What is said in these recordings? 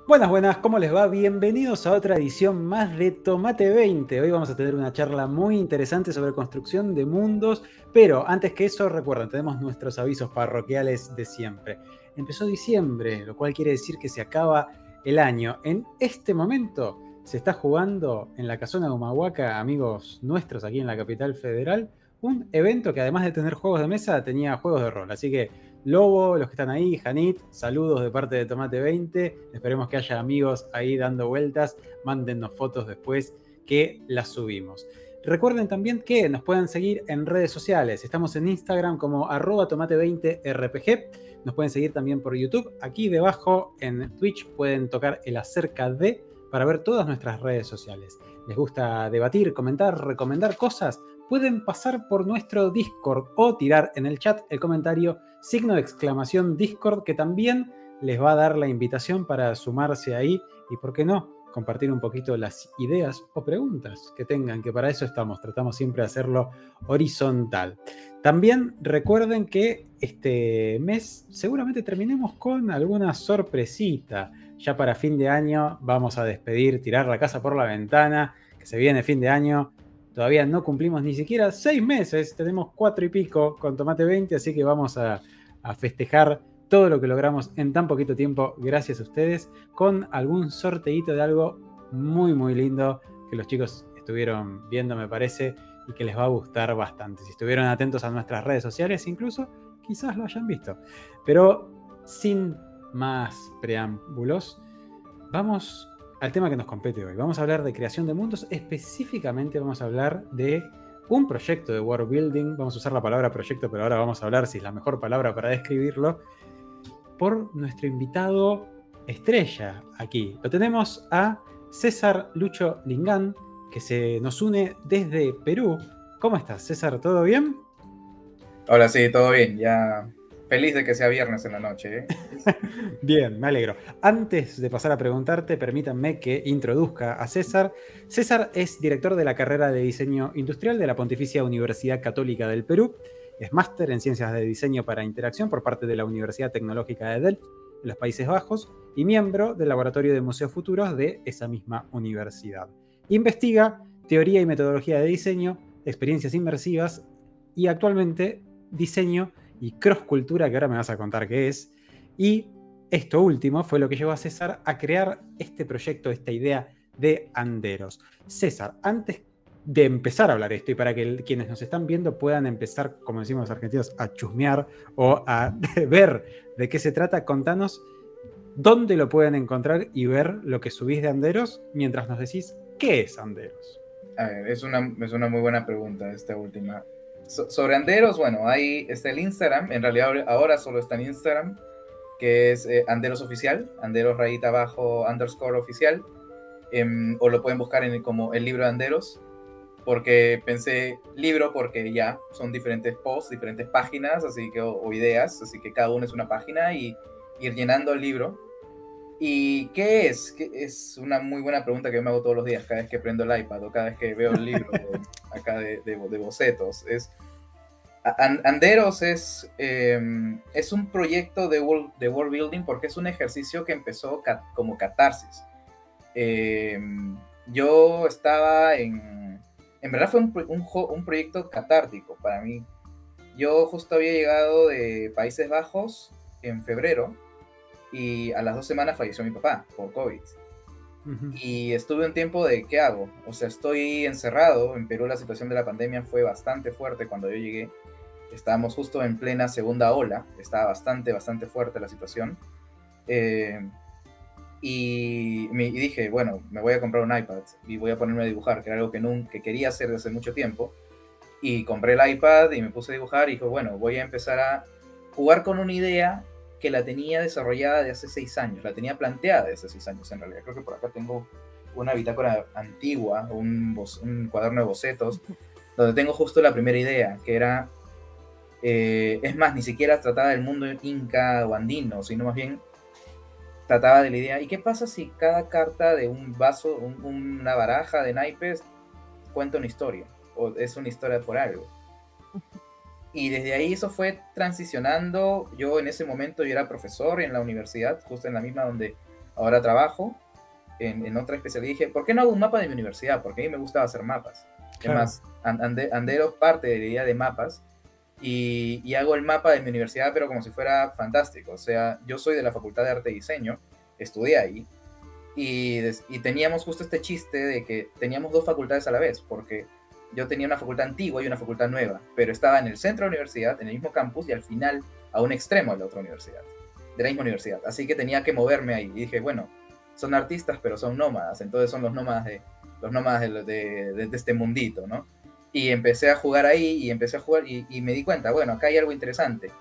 Buenas, buenas, ¿cómo les va? Bienvenidos a otra edición más de Tomate 20. Hoy vamos a tener una charla muy interesante sobre construcción de mundos, pero antes que eso, recuerden, tenemos nuestros avisos parroquiales de siempre. Empezó diciembre, lo cual quiere decir que se acaba el año. En este momento se está jugando en la Casona de Humahuaca, amigos nuestros aquí en la capital federal, un evento que además de tener juegos de mesa, tenía juegos de rol. Así que Lobo, los que están ahí, Janit, saludos de parte de Tomate 20. Esperemos que haya amigos ahí dando vueltas. Mándennos fotos después que las subimos. Recuerden también que nos pueden seguir en redes sociales. Estamos en Instagram como @tomate20rpg. Nos pueden seguir también por YouTube. Aquí debajo en Twitch pueden tocar el acerca de para ver todas nuestras redes sociales. ¿Les gusta debatir, comentar, recomendar cosas? Pueden pasar por nuestro Discord o tirar en el chat el comentario ! Discord, que también les va a dar la invitación para sumarse ahí y, ¿por qué no?, compartir un poquito las ideas o preguntas que tengan, que para eso estamos, tratamos siempre de hacerlo horizontal. También recuerden que este mes seguramente terminemos con alguna sorpresita. Ya para fin de año vamos a despedir, tirar la casa por la ventana, que se viene fin de año. Todavía no cumplimos ni siquiera 6 meses, tenemos 4 y pico con Tomate 20, así que vamos a festejar todo lo que logramos en tan poquito tiempo, gracias a ustedes, con algún sorteíto de algo muy, muy lindo que los chicos estuvieron viendo, me parece, y que les va a gustar bastante. Si estuvieron atentos a nuestras redes sociales, incluso, quizás lo hayan visto. Pero sin más preámbulos, vamos al tema que nos compete hoy. Vamos a hablar de creación de mundos, específicamente vamos a hablar de un proyecto de world building. Vamos a usar la palabra proyecto, pero ahora vamos a hablar si es la mejor palabra para describirlo, por nuestro invitado estrella aquí. Lo tenemos a César Lucho Lingán, que se nos une desde Perú. ¿Cómo estás, César? ¿Todo bien? Hola, sí, todo bien. Ya feliz de que sea viernes en la noche, ¿eh? Bien, me alegro. Antes de pasar a preguntarte, permítanme que introduzca a César. César es director de la carrera de Diseño Industrial de la Pontificia Universidad Católica del Perú. Es máster en Ciencias de Diseño para Interacción por parte de la Universidad Tecnológica de Delft, en los Países Bajos, y miembro del Laboratorio de Museos Futuros de esa misma universidad. Investiga teoría y metodología de diseño, experiencias inmersivas y actualmente diseño y cross-cultura, que ahora me vas a contar qué es. Y esto último fue lo que llevó a César a crear este proyecto, esta idea de Anderos. César, antes de empezar a hablar esto y para que quienes nos están viendo puedan empezar, como decimos los argentinos, a chusmear o a ver de qué se trata, contanos dónde lo pueden encontrar y ver lo que subís de Anderos mientras nos decís qué es Anderos. A ver, es una muy buena pregunta esta última. Sobre Anderos, bueno, ahí está el Instagram. En realidad ahora solo está en Instagram, que es Anderos Oficial, Anderos rayita abajo, _ oficial. O lo pueden buscar como el libro de Anderos, porque pensé libro porque ya son diferentes posts, diferentes páginas, así que, o ideas, así que cada uno es una página y ir llenando el libro. ¿Y qué es? Es una muy buena pregunta que me hago todos los días, cada vez que prendo el iPad o cada vez que veo el libro acá de bocetos. Anderos es un proyecto de world building porque es un ejercicio que empezó como catarsis. Yo estaba en verdad fue un proyecto catártico para mí. Yo justo había llegado de Países Bajos en febrero y a las 2 semanas falleció mi papá por COVID. Y estuve un tiempo de ¿qué hago? O sea, estoy encerrado. En Perú la situación de la pandemia fue bastante fuerte cuando yo llegué. Estábamos justo en plena segunda ola. Estaba bastante fuerte la situación. Y dije, bueno, me voy a comprar un iPad y voy a ponerme a dibujar, que era algo que quería hacer desde hace mucho tiempo. Y compré el iPad y me puse a dibujar y dije, bueno, voy a empezar a jugar con una idea que la tenía desarrollada de hace 6 años, la tenía planteada de hace 6 años en realidad. Creo que por acá tengo una bitácora antigua, un cuaderno de bocetos, donde tengo justo la primera idea, que era, es más, ni siquiera trataba del mundo inca o andino, sino más bien trataba de la idea, ¿y qué pasa si cada carta de un vaso, una baraja de naipes, cuenta una historia? O es una historia por algo. Y desde ahí eso fue transicionando. Yo en ese momento yo era profesor en la universidad, justo en la misma donde ahora trabajo en otra especialidad. Dije, ¿por qué no hago un mapa de mi universidad? Porque a mí me gustaba hacer mapas. Claro. Además, Andero parte de la idea de mapas y hago el mapa de mi universidad, pero como si fuera fantástico. O sea, yo soy de la Facultad de Arte y Diseño, estudié ahí, y teníamos justo este chiste de que teníamos dos facultades a la vez, porque yo tenía una facultad antigua y una facultad nueva, pero estaba en el centro de la universidad, en el mismo campus, y al final a un extremo de la otra universidad, de la misma universidad. Así que tenía que moverme ahí. Y dije, bueno, son artistas, pero son nómadas, entonces son los nómadas de este mundito, ¿no? Y empecé a jugar ahí, y empecé a jugar, y me di cuenta, bueno, acá hay algo interesante.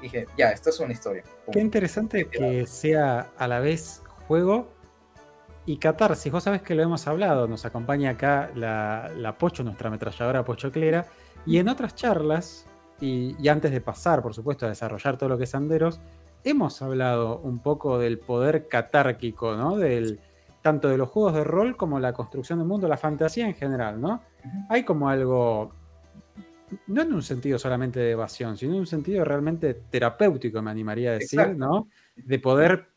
Dije, ya, esto es una historia. Qué interesante que sea a la vez juego y catarsis. Vos sabés que lo hemos hablado, nos acompaña acá la Pocho, nuestra ametralladora pochoclera, y en otras charlas, y antes de pasar, por supuesto, a desarrollar todo lo que es Anderos, hemos hablado un poco del poder catárquico, ¿no? Tanto de los juegos de rol como la construcción del mundo, la fantasía en general, ¿no? Hay como algo, no en un sentido solamente de evasión, sino en un sentido realmente terapéutico, me animaría a decir, Exacto. ¿no? De poder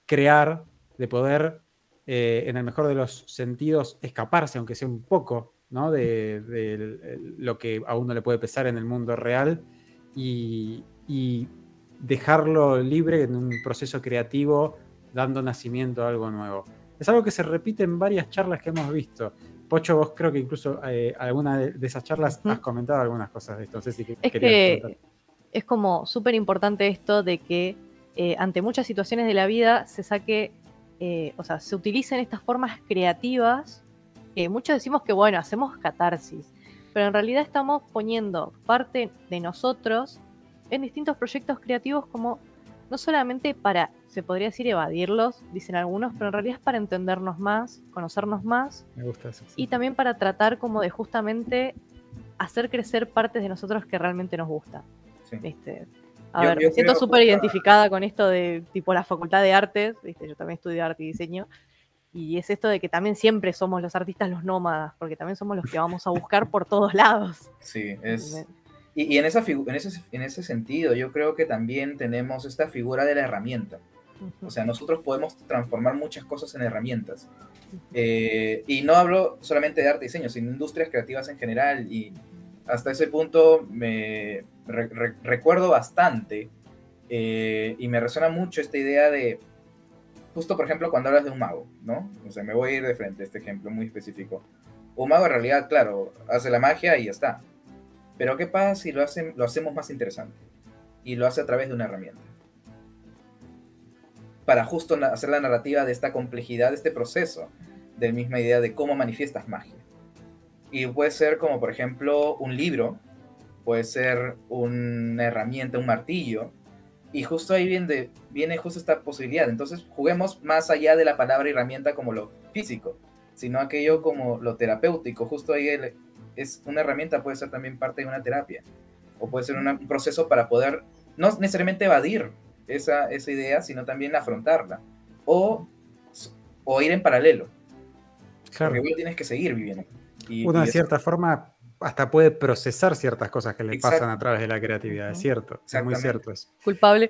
crear, de poder, en el mejor de los sentidos, escaparse, aunque sea un poco, ¿no? de lo que a uno le puede pesar en el mundo real y dejarlo libre en un proceso creativo, dando nacimiento a algo nuevo. Es algo que se repite en varias charlas que hemos visto. Pocho, vos creo que incluso alguna de esas charlas has comentado algunas cosas de esto. No sé si es que es como súper importante esto de que ante muchas situaciones de la vida se saque, o sea, se utilicen estas formas creativas. Muchos decimos que, bueno, hacemos catarsis, pero en realidad estamos poniendo parte de nosotros en distintos proyectos creativos, como no solamente para, se podría decir, evadirlos, dicen algunos, pero en realidad es para entendernos más, conocernos más. Me gusta eso. Sí. Y también para tratar como de justamente hacer crecer partes de nosotros que realmente nos gustan. Sí. Me siento súper identificada con esto de tipo la Facultad de Artes, ¿viste? Yo también estudio arte y diseño, y es esto de que también siempre somos los artistas los nómadas, porque también somos los que vamos a buscar por todos lados. Sí, y en ese sentido yo creo que también tenemos esta figura de la herramienta. O sea, nosotros podemos transformar muchas cosas en herramientas. Y no hablo solamente de arte y diseño, sino industrias creativas en general. Y hasta ese punto me recuerdo bastante y me resuena mucho esta idea de, justo por ejemplo, cuando hablas de un mago, ¿no? O sea, me voy a ir de frente a este ejemplo muy específico. Un mago en realidad, claro, hace la magia y ya está. Pero ¿qué pasa si lo hacemos más interesante? Y lo hace a través de una herramienta. Para justo hacer la narrativa de esta complejidad, de este proceso, de la misma idea de cómo manifiestas magia. Y puede ser como, por ejemplo, un libro, puede ser una herramienta, un martillo, y justo ahí viene justo esta posibilidad. Entonces juguemos más allá de la palabra herramienta como lo físico, sino aquello como lo terapéutico. Justo ahí es una herramienta, puede ser también parte de una terapia, o puede ser un proceso para poder, no necesariamente evadir esa idea, sino también afrontarla, o ir en paralelo, claro. Porque igual tienes que seguir viviendo. Uno de cierta forma hasta puede procesar ciertas cosas que le pasan a través de la creatividad, es cierto, es muy cierto eso. Culpable.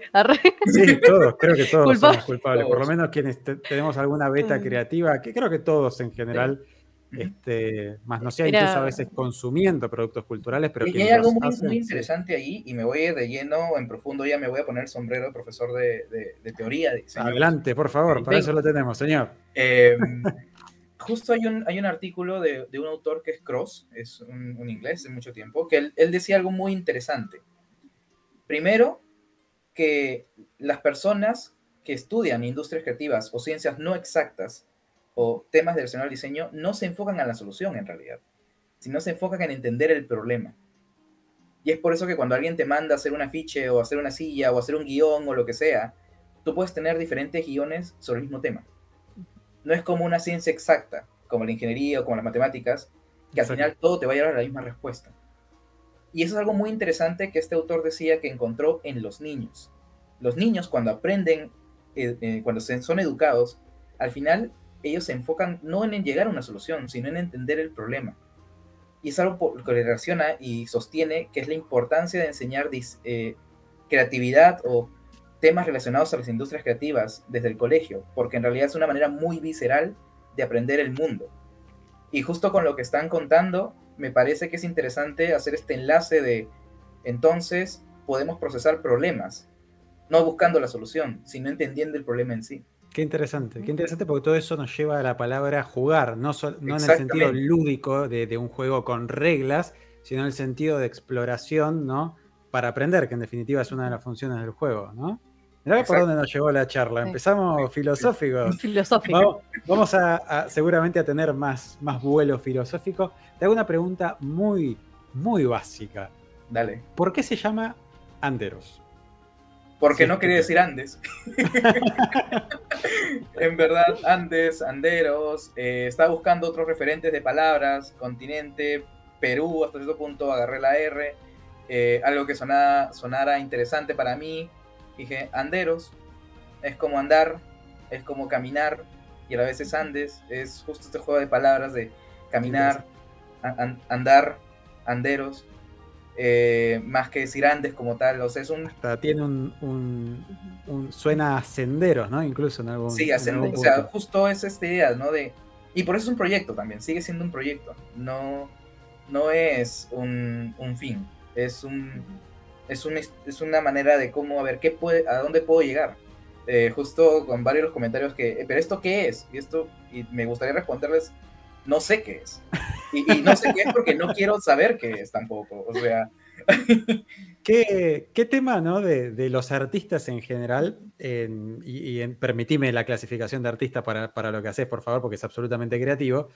Sí, todos, creo que todos somos culpables, todos. Por lo menos quienes tenemos alguna beta creativa, que creo que todos en general, más no sea incluso a veces consumiendo productos culturales, pero y hay algo muy interesante ahí, y me voy de lleno, en profundo, ya me voy a poner el sombrero de profesor de teoría de diseño. Adelante, por favor, para eso lo tenemos, señor. Justo hay un artículo de un autor que es Cross, es un inglés de mucho tiempo, que él decía algo muy interesante. Primero, que las personas que estudian industrias creativas o ciencias no exactas o temas relacionados al diseño no se enfocan en la solución en realidad, sino se enfocan en entender el problema. Y es por eso que cuando alguien te manda a hacer un afiche o hacer una silla o hacer un guión o lo que sea, tú puedes tener diferentes guiones sobre el mismo tema. No es como una ciencia exacta, como la ingeniería o como las matemáticas, que al final todo te va a llevar a la misma respuesta. Y eso es algo muy interesante que este autor decía que encontró en los niños. Los niños cuando aprenden, cuando son educados, al final ellos se enfocan no en llegar a una solución, sino en entender el problema. Y es algo que le relaciona y sostiene que es la importancia de enseñar creatividad o temas relacionados a las industrias creativas desde el colegio, porque en realidad es una manera muy visceral de aprender el mundo. Y justo con lo que están contando, me parece que es interesante hacer este enlace de, entonces, podemos procesar problemas, no buscando la solución, sino entendiendo el problema en sí. Qué interesante porque todo eso nos lleva a la palabra jugar, no en el sentido Exactamente. lúdico de un juego con reglas, sino en el sentido de exploración, ¿no? Para aprender, que en definitiva es una de las funciones del juego, ¿no? Mirá por Exacto. dónde nos llevó la charla. Sí. Empezamos filosóficos. Filosófico. Vamos seguramente a tener más vuelo filosófico. Te hago una pregunta muy, muy básica. Dale. ¿Por qué se llama Anderos? Porque Sí, no quería decir Andes. En verdad, Andes, Anderos, estaba buscando otros referentes de palabras, continente, Perú, hasta cierto punto agarré la R, algo que sonara interesante para mí. Dije, Anderos, es como andar, es como caminar, y a la vez es Andes, es justo este juego de palabras de caminar, andar, anderos. Más que decir Andes como tal, o sea, es un... Hasta tiene suena a senderos, ¿no? Incluso en algún, Sí, en algún o punto. sea, justo es esta idea, ¿no? Y por eso es un proyecto también, sigue siendo un proyecto, no es un fin, es una manera de cómo, a ver, a dónde puedo llegar. Justo con varios comentarios que, pero ¿esto qué es? Y me gustaría responderles, no sé qué es. Y no sé qué es porque no quiero saber qué es tampoco, o sea... ¿Qué tema, ¿no? de los artistas en general, permitime la clasificación de artista para lo que haces, por favor, porque es absolutamente creativo,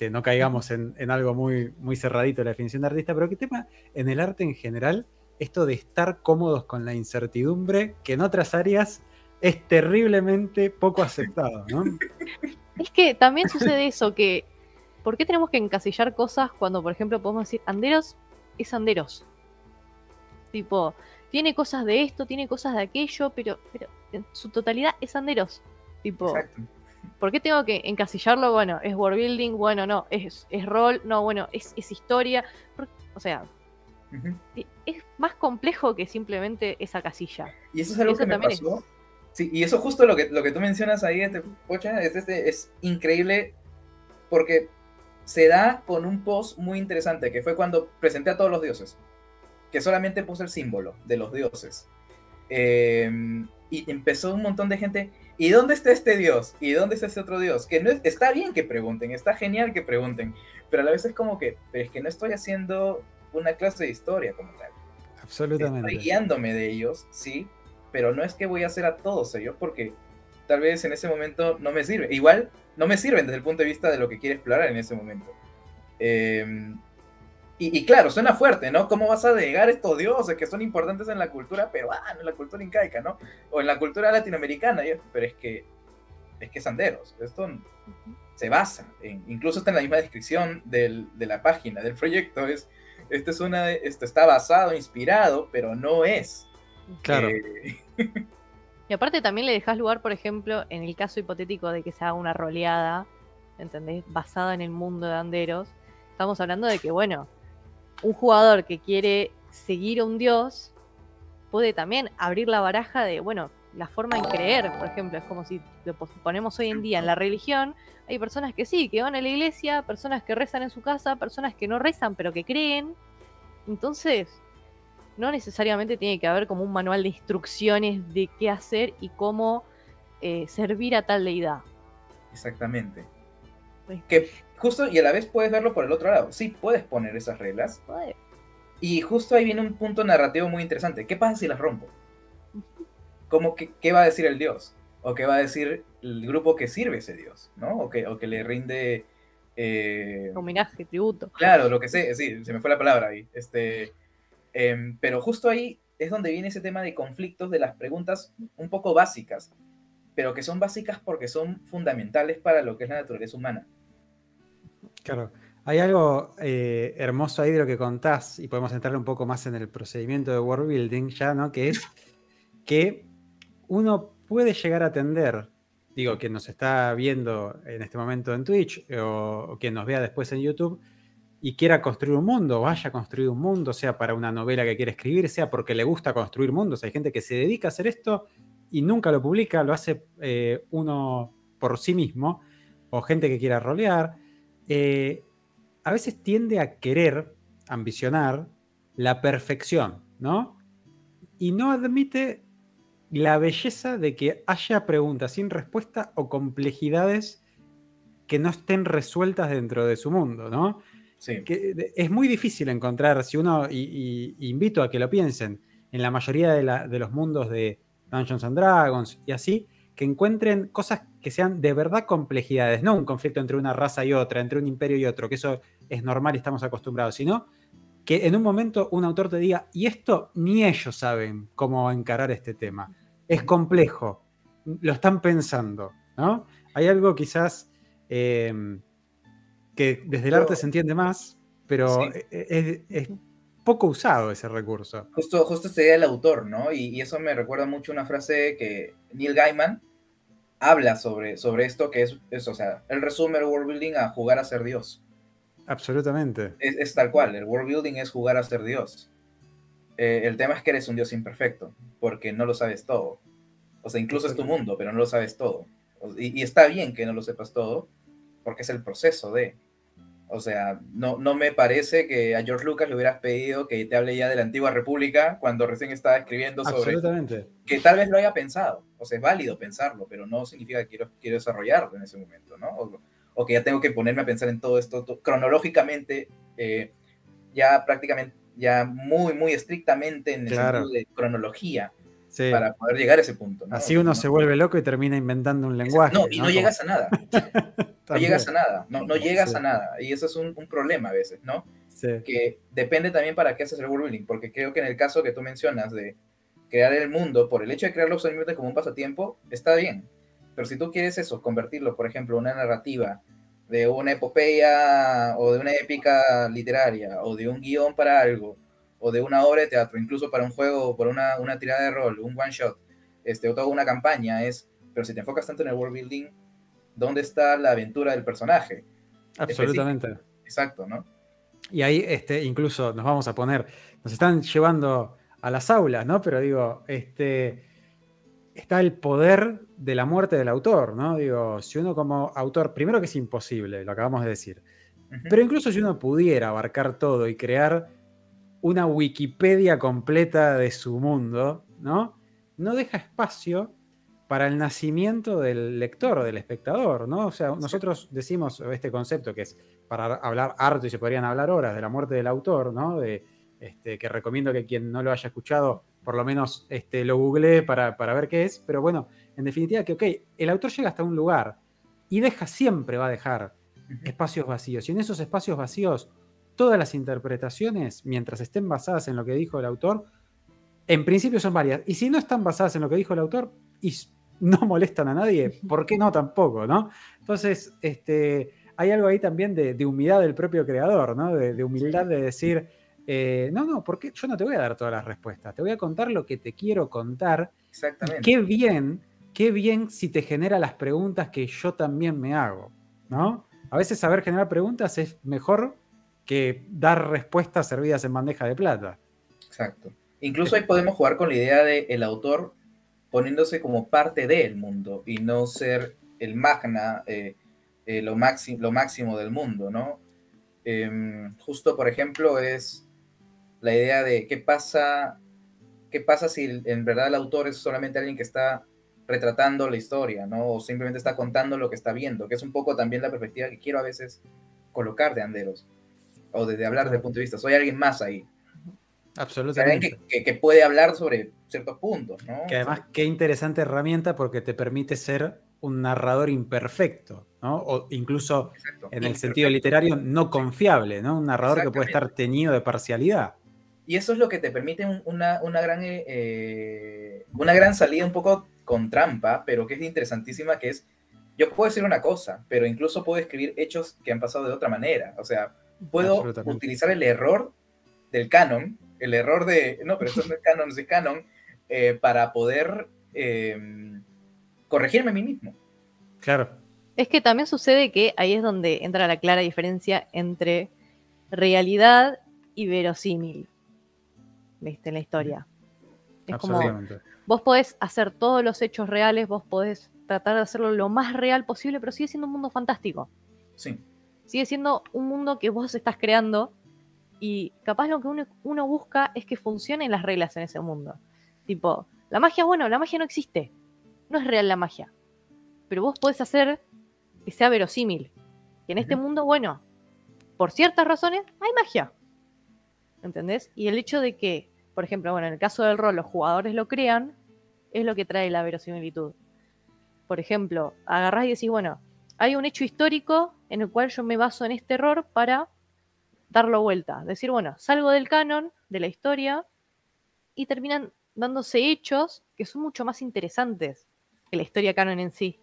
no caigamos en algo muy, muy cerradito de la definición de artista, pero ¿qué tema en el arte en general, esto de estar cómodos con la incertidumbre, que en otras áreas es terriblemente poco aceptado, ¿no? Es que también sucede eso, que ¿por qué tenemos que encasillar cosas cuando, por ejemplo, podemos decir Anderos es Anderos? Tipo, tiene cosas de esto, tiene cosas de aquello, pero en su totalidad es Anderos. Tipo, Exacto. ¿por qué tengo que encasillarlo? Bueno, es world building, bueno, no, es rol, no, bueno, es historia. O sea, es más complejo que simplemente esa casilla. Y eso es algo que me pasó. Sí, y eso justo lo que tú mencionas ahí, Pocha, es increíble porque se da con un post muy interesante, que fue cuando presenté a todos los dioses, que solamente puse el símbolo de los dioses. Y empezó un montón de gente, ¿y dónde está este dios? ¿Y dónde está este otro dios? Que no está bien que pregunten, está genial que pregunten, pero a la vez es como que, pero es que no estoy haciendo una clase de historia como tal. Absolutamente. Estoy guiándome de ellos, sí, pero no es que voy a hacer a todos ellos porque tal vez en ese momento no me sirve. Igual no me sirven desde el punto de vista de lo que quiero explorar en ese momento. Y claro, suena fuerte, ¿no? ¿Cómo vas a negar estos dioses que son importantes en la cultura peruana, en la cultura incaica, ¿no? O en la cultura latinoamericana. Pero es que Sanderos, esto se basa incluso está en la misma descripción de la página, del proyecto, esto está basado, inspirado, pero no es. Claro. Y aparte también le dejas lugar, por ejemplo, en el caso hipotético de que se haga una roleada, ¿entendés? Basada en el mundo de Anderos. Estamos hablando de que, bueno, un jugador que quiere seguir a un dios puede también abrir la baraja de, bueno, la forma en creer, por ejemplo, es como si lo ponemos hoy en día en la religión, hay personas que sí, que van a la iglesia, personas que rezan en su casa, personas que no rezan pero que creen. Entonces, no necesariamente tiene que haber como un manual de instrucciones de qué hacer y cómo servir a tal deidad. Exactamente. Sí. Que justo, y a la vez puedes verlo por el otro lado. Sí, puedes poner esas reglas. Puede. Y justo ahí viene un punto narrativo muy interesante. ¿Qué pasa si las rompo? ¿Cómo qué va a decir el dios? ¿O qué va a decir el grupo que sirve ese dios? ¿No? O que le rinde... homenaje, tributo. Claro, lo que sé, sí, se me fue la palabra ahí. Pero justo ahí es donde viene ese tema de conflictos de las preguntas un poco básicas, pero que son básicas porque son fundamentales para lo que es la naturaleza humana. Claro. Hay algo hermoso ahí de lo que contás, y podemos entrar un poco más en el procedimiento de world building ya, ¿no? Que es que uno puede llegar a atender, digo, quien nos está viendo en este momento en Twitch o quien nos vea después en YouTube, y quiera construir un mundo, vaya a construir un mundo, sea para una novela que quiere escribir, sea porque le gusta construir mundos. Hay gente que se dedica a hacer esto y nunca lo publica, lo hace uno por sí mismo, o gente que quiera rolear. A veces tiende a querer, ambicionar, la perfección, ¿no? Y no admite la belleza de que haya preguntas sin respuesta o complejidades que no estén resueltas dentro de su mundo, ¿no? Sí. Que es muy difícil encontrar, si uno, y invito a que lo piensen, en la mayoría de los mundos de Dungeons and Dragons y así, que encuentren cosas que sean de verdad complejidades, no un conflicto entre una raza y otra, entre un imperio y otro, que eso es normal y estamos acostumbrados, sino que en un momento un autor te diga, y esto ni ellos saben cómo encarar este tema. Es complejo, lo están pensando, ¿no? Hay algo quizás que desde el arte se entiende más, pero Sí. es poco usado ese recurso. Justo sería el autor, ¿no? Y eso me recuerda mucho una frase que Neil Gaiman habla sobre esto, que es, o sea, él resume el world building a jugar a ser Dios. Absolutamente. Es tal cual, el world building es jugar a ser Dios. El tema es que eres un Dios imperfecto, porque no lo sabes todo. O sea, incluso es tu mundo, pero no lo sabes todo. Y está bien que no lo sepas todo, porque es el proceso de... O sea, no me parece que a George Lucas le hubieras pedido que te hable ya de la antigua república cuando recién estaba escribiendo sobre... Absolutamente. Que tal vez lo haya pensado, o sea, es válido pensarlo, pero no significa que quiero desarrollarlo en ese momento, ¿no? O que ya tengo que ponerme a pensar en todo esto cronológicamente, ya prácticamente, ya muy estrictamente en el sentido de cronología, sí, para poder llegar a ese punto, ¿no? Así uno se vuelve loco y termina inventando un lenguaje. No, y no llegas a nada. No llegas a nada, no llegas Sí. a nada. Y eso es un problema a veces, ¿no? Sí. Que depende también para qué haces el world building, porque creo que en el caso que tú mencionas de crear el mundo, por el hecho de crearlo solamente como un pasatiempo, está bien. Pero si tú quieres eso, convertirlo, por ejemplo, en una narrativa de una epopeya o de una épica literaria o de un guión para algo o de una obra de teatro, incluso para un juego, por una tirada de rol, un one shot, o toda una campaña, pero si te enfocas tanto en el world building, ¿dónde está la aventura del personaje? Absolutamente. Específico. Exacto, ¿no? Y ahí incluso nos vamos a poner, nos están llevando a las aulas, ¿no? Pero digo, está el poder de la muerte del autor, ¿no? Digo, si uno como autor, primero que es imposible, lo acabamos de decir, pero incluso si uno pudiera abarcar todo y crear una Wikipedia completa de su mundo, ¿no? No deja espacio para el nacimiento del lector o del espectador, ¿no? O sea, nosotros decimos este concepto que es para hablar harto y se podrían hablar horas de la muerte del autor, ¿no? Que recomiendo que quien no lo haya escuchado por lo menos lo googlee para ver qué es, pero bueno, en definitiva que, ok, el autor llega hasta un lugar y siempre va a dejar espacios vacíos, y en esos espacios vacíos todas las interpretaciones, mientras estén basadas en lo que dijo el autor, en principio son varias, y si no están basadas en lo que dijo el autor y no molestan a nadie, ¿por qué no tampoco, no? Entonces, hay algo ahí también de humildad del propio creador, ¿no? De humildad de decir, no, porque yo no te voy a dar todas las respuestas, te voy a contar lo que te quiero contar. Exactamente. Y qué bien si te genera las preguntas que yo también me hago, ¿no? A veces saber generar preguntas es mejor que dar respuestas servidas en bandeja de plata. Exacto. Incluso ahí podemos jugar con la idea de el autor poniéndose como parte del mundo y no ser el magna, lo máximo del mundo, ¿no? Justo, por ejemplo, es la idea de qué pasa si en verdad el autor es solamente alguien que está retratando la historia, ¿no? O simplemente está contando lo que está viendo, que es un poco también la perspectiva que quiero a veces colocar de Anderos, o desde hablar desde el punto de vista, soy alguien más ahí. Absolutamente. Que puede hablar sobre ciertos puntos, ¿no? Que además, qué interesante herramienta porque te permite ser un narrador imperfecto, ¿no? O incluso en el sentido literario no confiable, ¿no? Un narrador que puede estar teñido de parcialidad. Y eso es lo que te permite una gran salida un poco con trampa, pero que es interesantísima, que es, yo puedo decir una cosa, pero incluso puedo escribir hechos que han pasado de otra manera. O sea, puedo utilizar el error del canon, el error de, no, pero esto no es canon, es canon, para poder corregirme a mí mismo. Claro. Es que también sucede que ahí es donde entra la clara diferencia entre realidad y verosímil, ¿viste? En la historia. Es como, Absolutamente. vos podés hacer todos los hechos reales, vos podés tratar de hacerlo lo más real posible, pero sigue siendo un mundo fantástico. Sí. Sigue siendo un mundo que vos estás creando y capaz lo que uno busca es que funcionen las reglas en ese mundo. Tipo, la magia, bueno, la magia no existe. No es real la magia. Pero vos podés hacer que sea verosímil. Que en este mundo, bueno, por ciertas razones hay magia. ¿Entendés? Y el hecho de que, por ejemplo, bueno, en el caso del rol, los jugadores lo crean, es lo que trae la verosimilitud. Por ejemplo, agarrás y decís, bueno, hay un hecho histórico en el cual yo me baso en este error para darlo vuelta. Decir, bueno, salgo del canon, de la historia, y terminan dándose hechos que son mucho más interesantes que la historia canon en sí.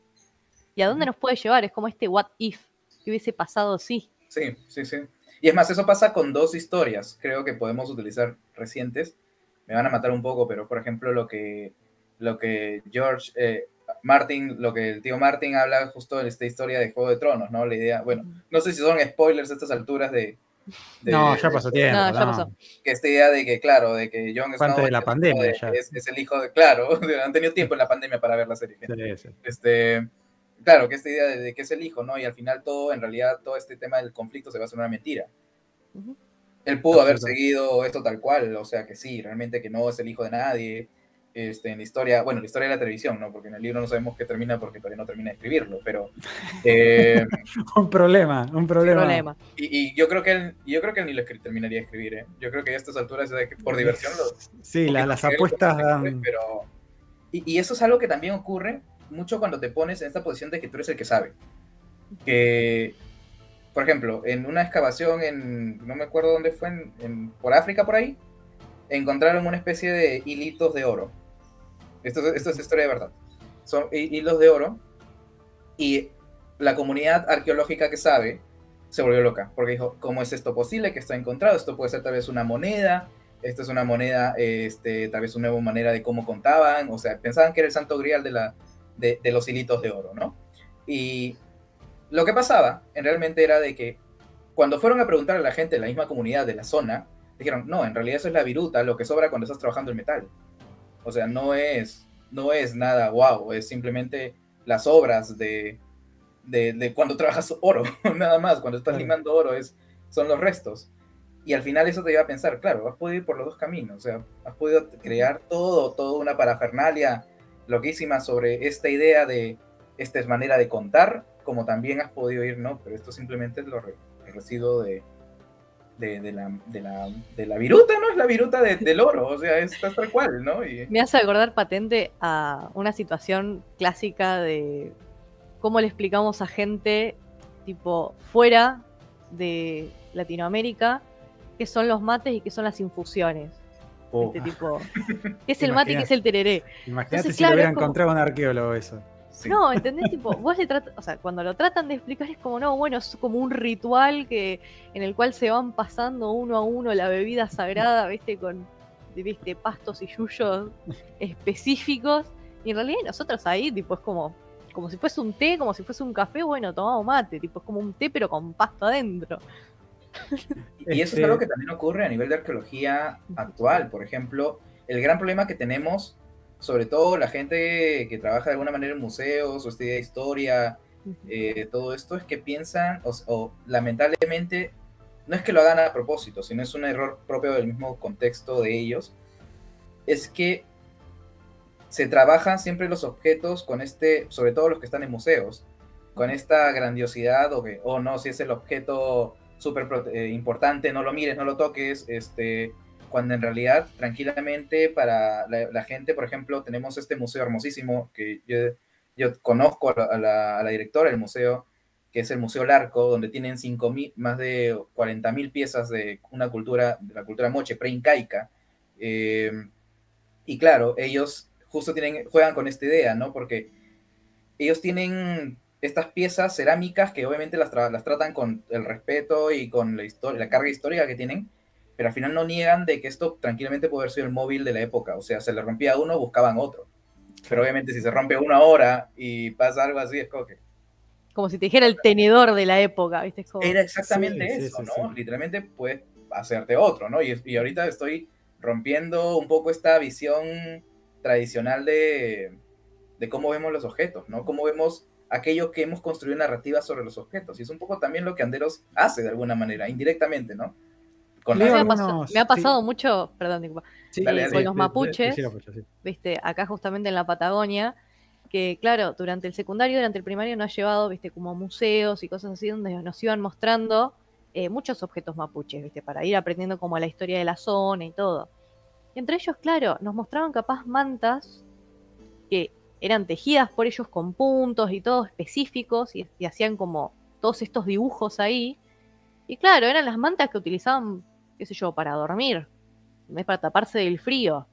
¿Y a dónde nos puede llevar? Es como este what if, que hubiese pasado sí. Sí, sí, sí. Y es más, eso pasa con dos historias, creo que podemos utilizar recientes. Me van a matar un poco, pero por ejemplo lo que George Martin, lo que el tío Martin habla justo de esta historia de Juego de Tronos, ¿no? La idea, bueno, no sé si son spoilers a estas alturas No, ya pasó tiempo. No, ya pasó. que esta idea de que, claro, de que Jon Fue antes Snow de la pandemia ya. es el hijo de, claro, han tenido tiempo en la pandemia para ver la serie. Sí, sí. Claro, que esta idea de que es el hijo, ¿no? Y al final todo, en realidad, todo este tema del conflicto se basa en una mentira. Él pudo haber seguido esto tal cual, o sea que sí, realmente que no es el hijo de nadie. En la historia, bueno, la historia de la televisión, ¿no? Porque en el libro no sabemos qué termina porque todavía no termina de escribirlo, pero... un problema. Y yo creo que él ni lo terminaría de escribir, ¿eh? Yo creo que a estas alturas, por diversión... Sí, las apuestas dan... Pero... Y eso es algo que también ocurre mucho cuando te pones en esta posición de que tú eres el que sabe. Que, por ejemplo, en una excavación no me acuerdo dónde fue, por África, por ahí, encontraron una especie de hilitos de oro. Esto es historia de verdad. Son hilos de oro y la comunidad arqueológica que sabe se volvió loca porque dijo, ¿cómo es esto posible que está encontrado? Esto puede ser tal vez una moneda, esto es una moneda, tal vez una nueva manera de cómo contaban, o sea, pensaban que era el santo grial de los hilitos de oro, ¿no? Y lo que pasaba realmente era de que cuando fueron a preguntar a la gente de la misma comunidad de la zona, dijeron, no, en realidad eso es la viruta, lo que sobra cuando estás trabajando el metal. O sea, no es nada guau, es simplemente las obras de cuando trabajas oro, nada más, cuando estás limando oro son los restos. Y al final eso te lleva a pensar, claro, has podido ir por los dos caminos, o sea, has podido crear toda una parafernalia loquísima sobre esta idea de esta es manera de contar, como también has podido ir, ¿no? Pero esto simplemente es el residuo de la viruta, ¿no? Es la viruta del oro, o sea, es tal cual, ¿no? Me hace acordar patente a una situación clásica de cómo le explicamos a gente tipo fuera de Latinoamérica qué son los mates y qué son las infusiones. Este tipo, ¿qué es el mate y qué es el tereré? Imagínate si lo hubiera encontrado un arqueólogo eso. Sí. No, ¿entendés? Tipo, vos o sea, cuando lo tratan de explicar es como, no, bueno, es como un ritual en el cual se van pasando uno a uno la bebida sagrada, ¿viste? Con pastos y yuyos específicos. Y en realidad nosotros ahí, tipo, es como si fuese un té, como si fuese un café, bueno, tomamos mate, tipo, es como un té pero con pasto adentro. Y eso es algo que también ocurre a nivel de arqueología actual. Por ejemplo, el gran problema que tenemos, sobre todo la gente que trabaja de alguna manera en museos o estudia historia, todo esto es que piensan, o lamentablemente, no es que lo hagan a propósito, sino es un error propio del mismo contexto de ellos, es que se trabajan siempre los objetos con sobre todo los que están en museos, con esta grandiosidad, o no, si es el objeto súper importante, no lo mires, no lo toques, cuando en realidad, tranquilamente, para la gente, por ejemplo, tenemos este museo hermosísimo, que yo conozco a la directora del museo, que es el Museo Larco, donde tienen más de 40.000 piezas de la cultura moche, preincaica, y claro, ellos justo juegan con esta idea, ¿no? Porque ellos tienen estas piezas cerámicas que obviamente las tratan con el respeto y con la carga histórica que tienen, pero al final no niegan de que esto tranquilamente puede haber sido el móvil de la época. O sea, se le rompía a uno, buscaban otro. Pero obviamente si se rompe uno ahora y pasa algo así, es como que... Como si te dijera el tenedor de la época, ¿viste? Es como... Era exactamente Sí, eso, sí, ¿no? sí. Literalmente puedes hacerte otro, ¿no? Y ahorita estoy rompiendo un poco esta visión tradicional de cómo vemos los objetos, ¿no? Cómo vemos aquello que hemos construido narrativas sobre los objetos. Y es un poco también lo que Anderos hace de alguna manera, indirectamente, ¿no? Con Leo Me las... ha, algunos... me ha Sí, pasado mucho, perdón, disculpa, sí, Dale, con dale. los decilo, mapuches, Pocho, sí. viste, acá justamente en la Patagonia, que claro, durante el secundario, durante el primario nos ha llevado, viste, como a museos y cosas así, donde nos iban mostrando muchos objetos mapuches, viste, para ir aprendiendo como la historia de la zona y todo. Y entre ellos, claro, nos mostraban capaz mantas que eran tejidas por ellos con puntos y todo específicos, y hacían como todos estos dibujos ahí. Y claro, eran las mantas que utilizaban, qué sé yo, para dormir, no es para taparse del frío.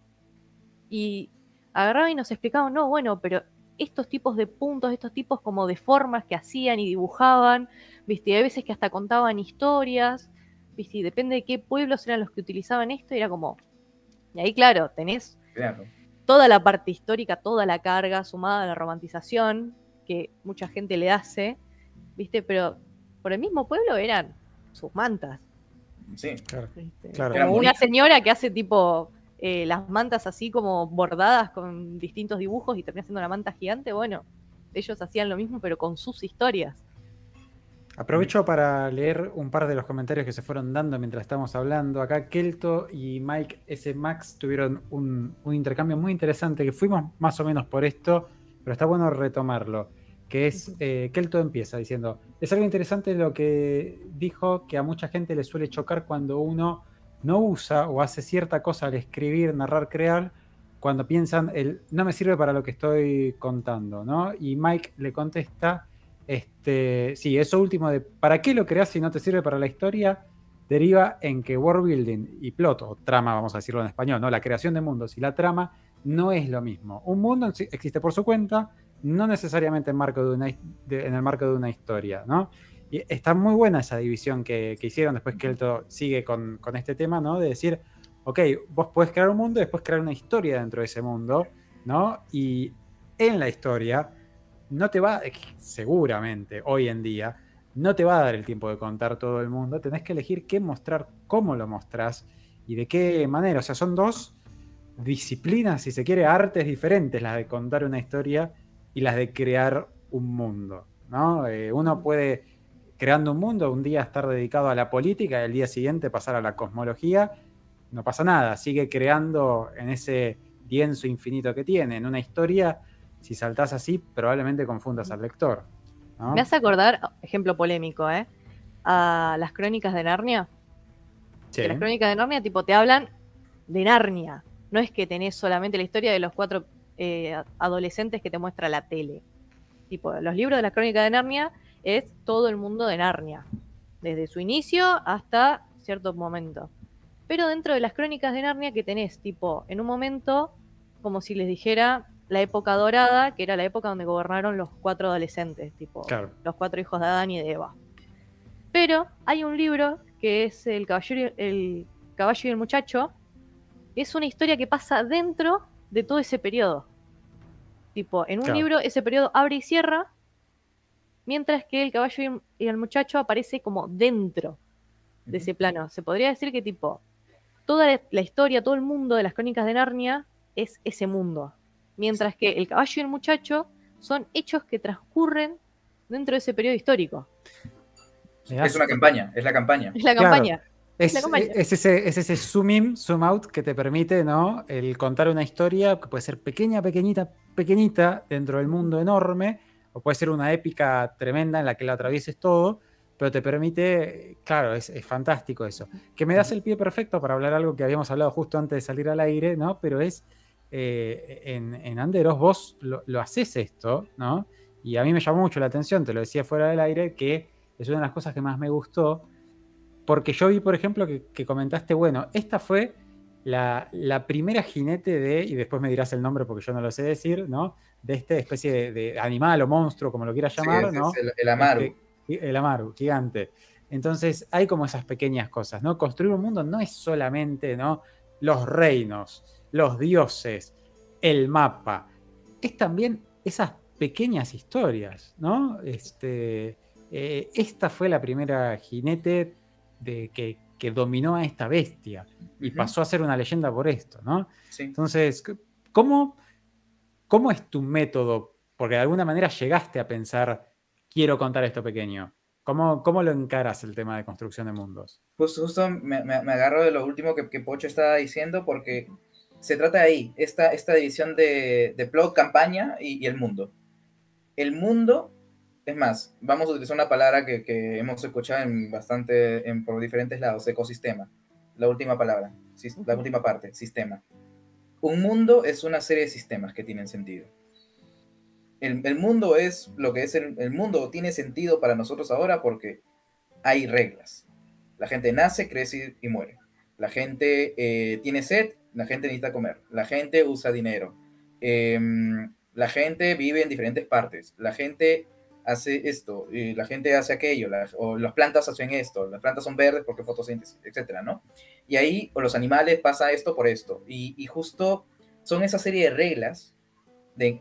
Y agarraban y nos explicaban, no, bueno, pero estos tipos de puntos, estos tipos como de formas que hacían y dibujaban, viste, y hay veces que hasta contaban historias, viste, y depende de qué pueblos eran los que utilizaban esto, y era como, y ahí claro, tenés Claro. toda la parte histórica, toda la carga sumada a la romantización que mucha gente le hace, viste, pero por el mismo pueblo eran sus mantas. Sí. Claro, ¿Viste? claro. Como Eran una bonitas. señora que hace tipo las mantas así como bordadas con distintos dibujos y termina siendo una manta gigante. Bueno, ellos hacían lo mismo pero con sus historias. Aprovecho para leer un par de los comentarios que se fueron dando mientras estamos hablando. Acá Kelto y Mike S. Max tuvieron un intercambio muy interesante, que fuimos más o menos por esto, pero está bueno retomarlo. Que es, Kelto empieza diciendo, es algo interesante lo que dijo, que a mucha gente le suele chocar cuando uno no usa o hace cierta cosa al escribir, narrar, crear, cuando piensan, no me sirve para lo que estoy contando, ¿no? Y Mike le contesta... sí, eso último de ¿para qué lo creas si no te sirve para la historia? Deriva en que world building y plot, o trama, vamos a decirlo en español, ¿no? La creación de mundos y la trama no es lo mismo. Un mundo existe por su cuenta, no necesariamente en el marco de una historia, ¿no? Y está muy buena esa división que hicieron después que Kelto sigue con este tema, ¿no? De decir, ok, vos podés crear un mundo y después crear una historia dentro de ese mundo, ¿no? Y en la historia no te va, seguramente hoy en día, no te va a dar el tiempo de contar todo el mundo. Tenés que elegir qué mostrar, cómo lo mostrás y de qué manera. O sea, son dos disciplinas, si se quiere, artes diferentes, las de contar una historia y las de crear un mundo, ¿no? Uno puede, creando un mundo, un día estar dedicado a la política y el día siguiente pasar a la cosmología. No pasa nada, sigue creando en ese lienzo infinito que tiene. En una historia, si saltás así, probablemente confundas al lector, ¿no? Me hace acordar, ejemplo polémico, a las crónicas de Narnia. Sí. Que las crónicas de Narnia tipo te hablan de Narnia. No es que tenés solamente la historia de los 4 adolescentes que te muestra la tele. Tipo, los libros de las crónicas de Narnia es todo el mundo de Narnia. Desde su inicio hasta cierto momento. Pero dentro de las crónicas de Narnia que tenés, tipo, en un momento, como si les dijera la época dorada, que era la época donde gobernaron los 4 adolescentes, tipo, Claro. los 4 hijos de Adán y de Eva. Pero hay un libro que es El caballo y el muchacho, que es una historia que pasa dentro de todo ese periodo. Tipo, en un Claro. libro ese periodo abre y cierra, mientras que El caballo y el muchacho aparece como dentro de ese plano. Se podría decir que tipo, toda la historia, todo el mundo de las crónicas de Narnia es ese mundo. Mientras que El caballo y el muchacho son hechos que transcurren dentro de ese periodo histórico. Es una campaña, es la campaña. Es la Claro. campaña. Es ese zoom in, zoom out que te permite, ¿no? El contar una historia que puede ser pequeña, pequeñita dentro del mundo enorme, o puede ser una épica tremenda en la que la atravieses todo, pero te permite, claro, es fantástico eso. Que me das el pie perfecto para hablar algo que habíamos hablado justo antes de salir al aire, ¿no? Pero es, en Anderos vos lo haces esto, ¿no? Y a mí me llamó mucho la atención, te lo decía fuera del aire, que es una de las cosas que más me gustó, porque yo vi, por ejemplo, que comentaste, bueno, esta fue la primera jinete de, y después me dirás el nombre porque yo no lo sé decir, ¿no? De esta especie de animal o monstruo, como lo quieras llamar, Sí, ¿no? es el Amaru. El Amaru, gigante. Entonces, hay como esas pequeñas cosas, ¿no? Construir un mundo no es solamente, ¿no? Los reinos, los dioses, el mapa. Es también esas pequeñas historias, ¿no? Esta fue la primera jinete que dominó a esta bestia y pasó a ser una leyenda por esto, ¿no? Sí. Entonces, ¿cómo es tu método? Porque de alguna manera llegaste a pensar, quiero contar esto pequeño. ¿Cómo lo encaras el tema de construcción de mundos? Pues justo me agarro de lo último que Pocho estaba diciendo, porque se trata de ahí, esta división de plot, campaña y el mundo. El mundo, es más, vamos a utilizar una palabra que hemos escuchado por diferentes lados, ecosistema. La última palabra, la última parte, sistema. Un mundo es una serie de sistemas que tienen sentido. El mundo es lo que es el mundo, tiene sentido para nosotros ahora porque hay reglas. La gente nace, crece y muere. La gente tiene sed, la gente necesita comer. La gente usa dinero. La gente vive en diferentes partes. La gente hace esto, y la gente hace aquello, o las plantas hacen esto, las plantas son verdes porque fotosíntesis, etcétera, ¿no? Y ahí, o los animales pasa esto por esto. Y justo son esa serie de reglas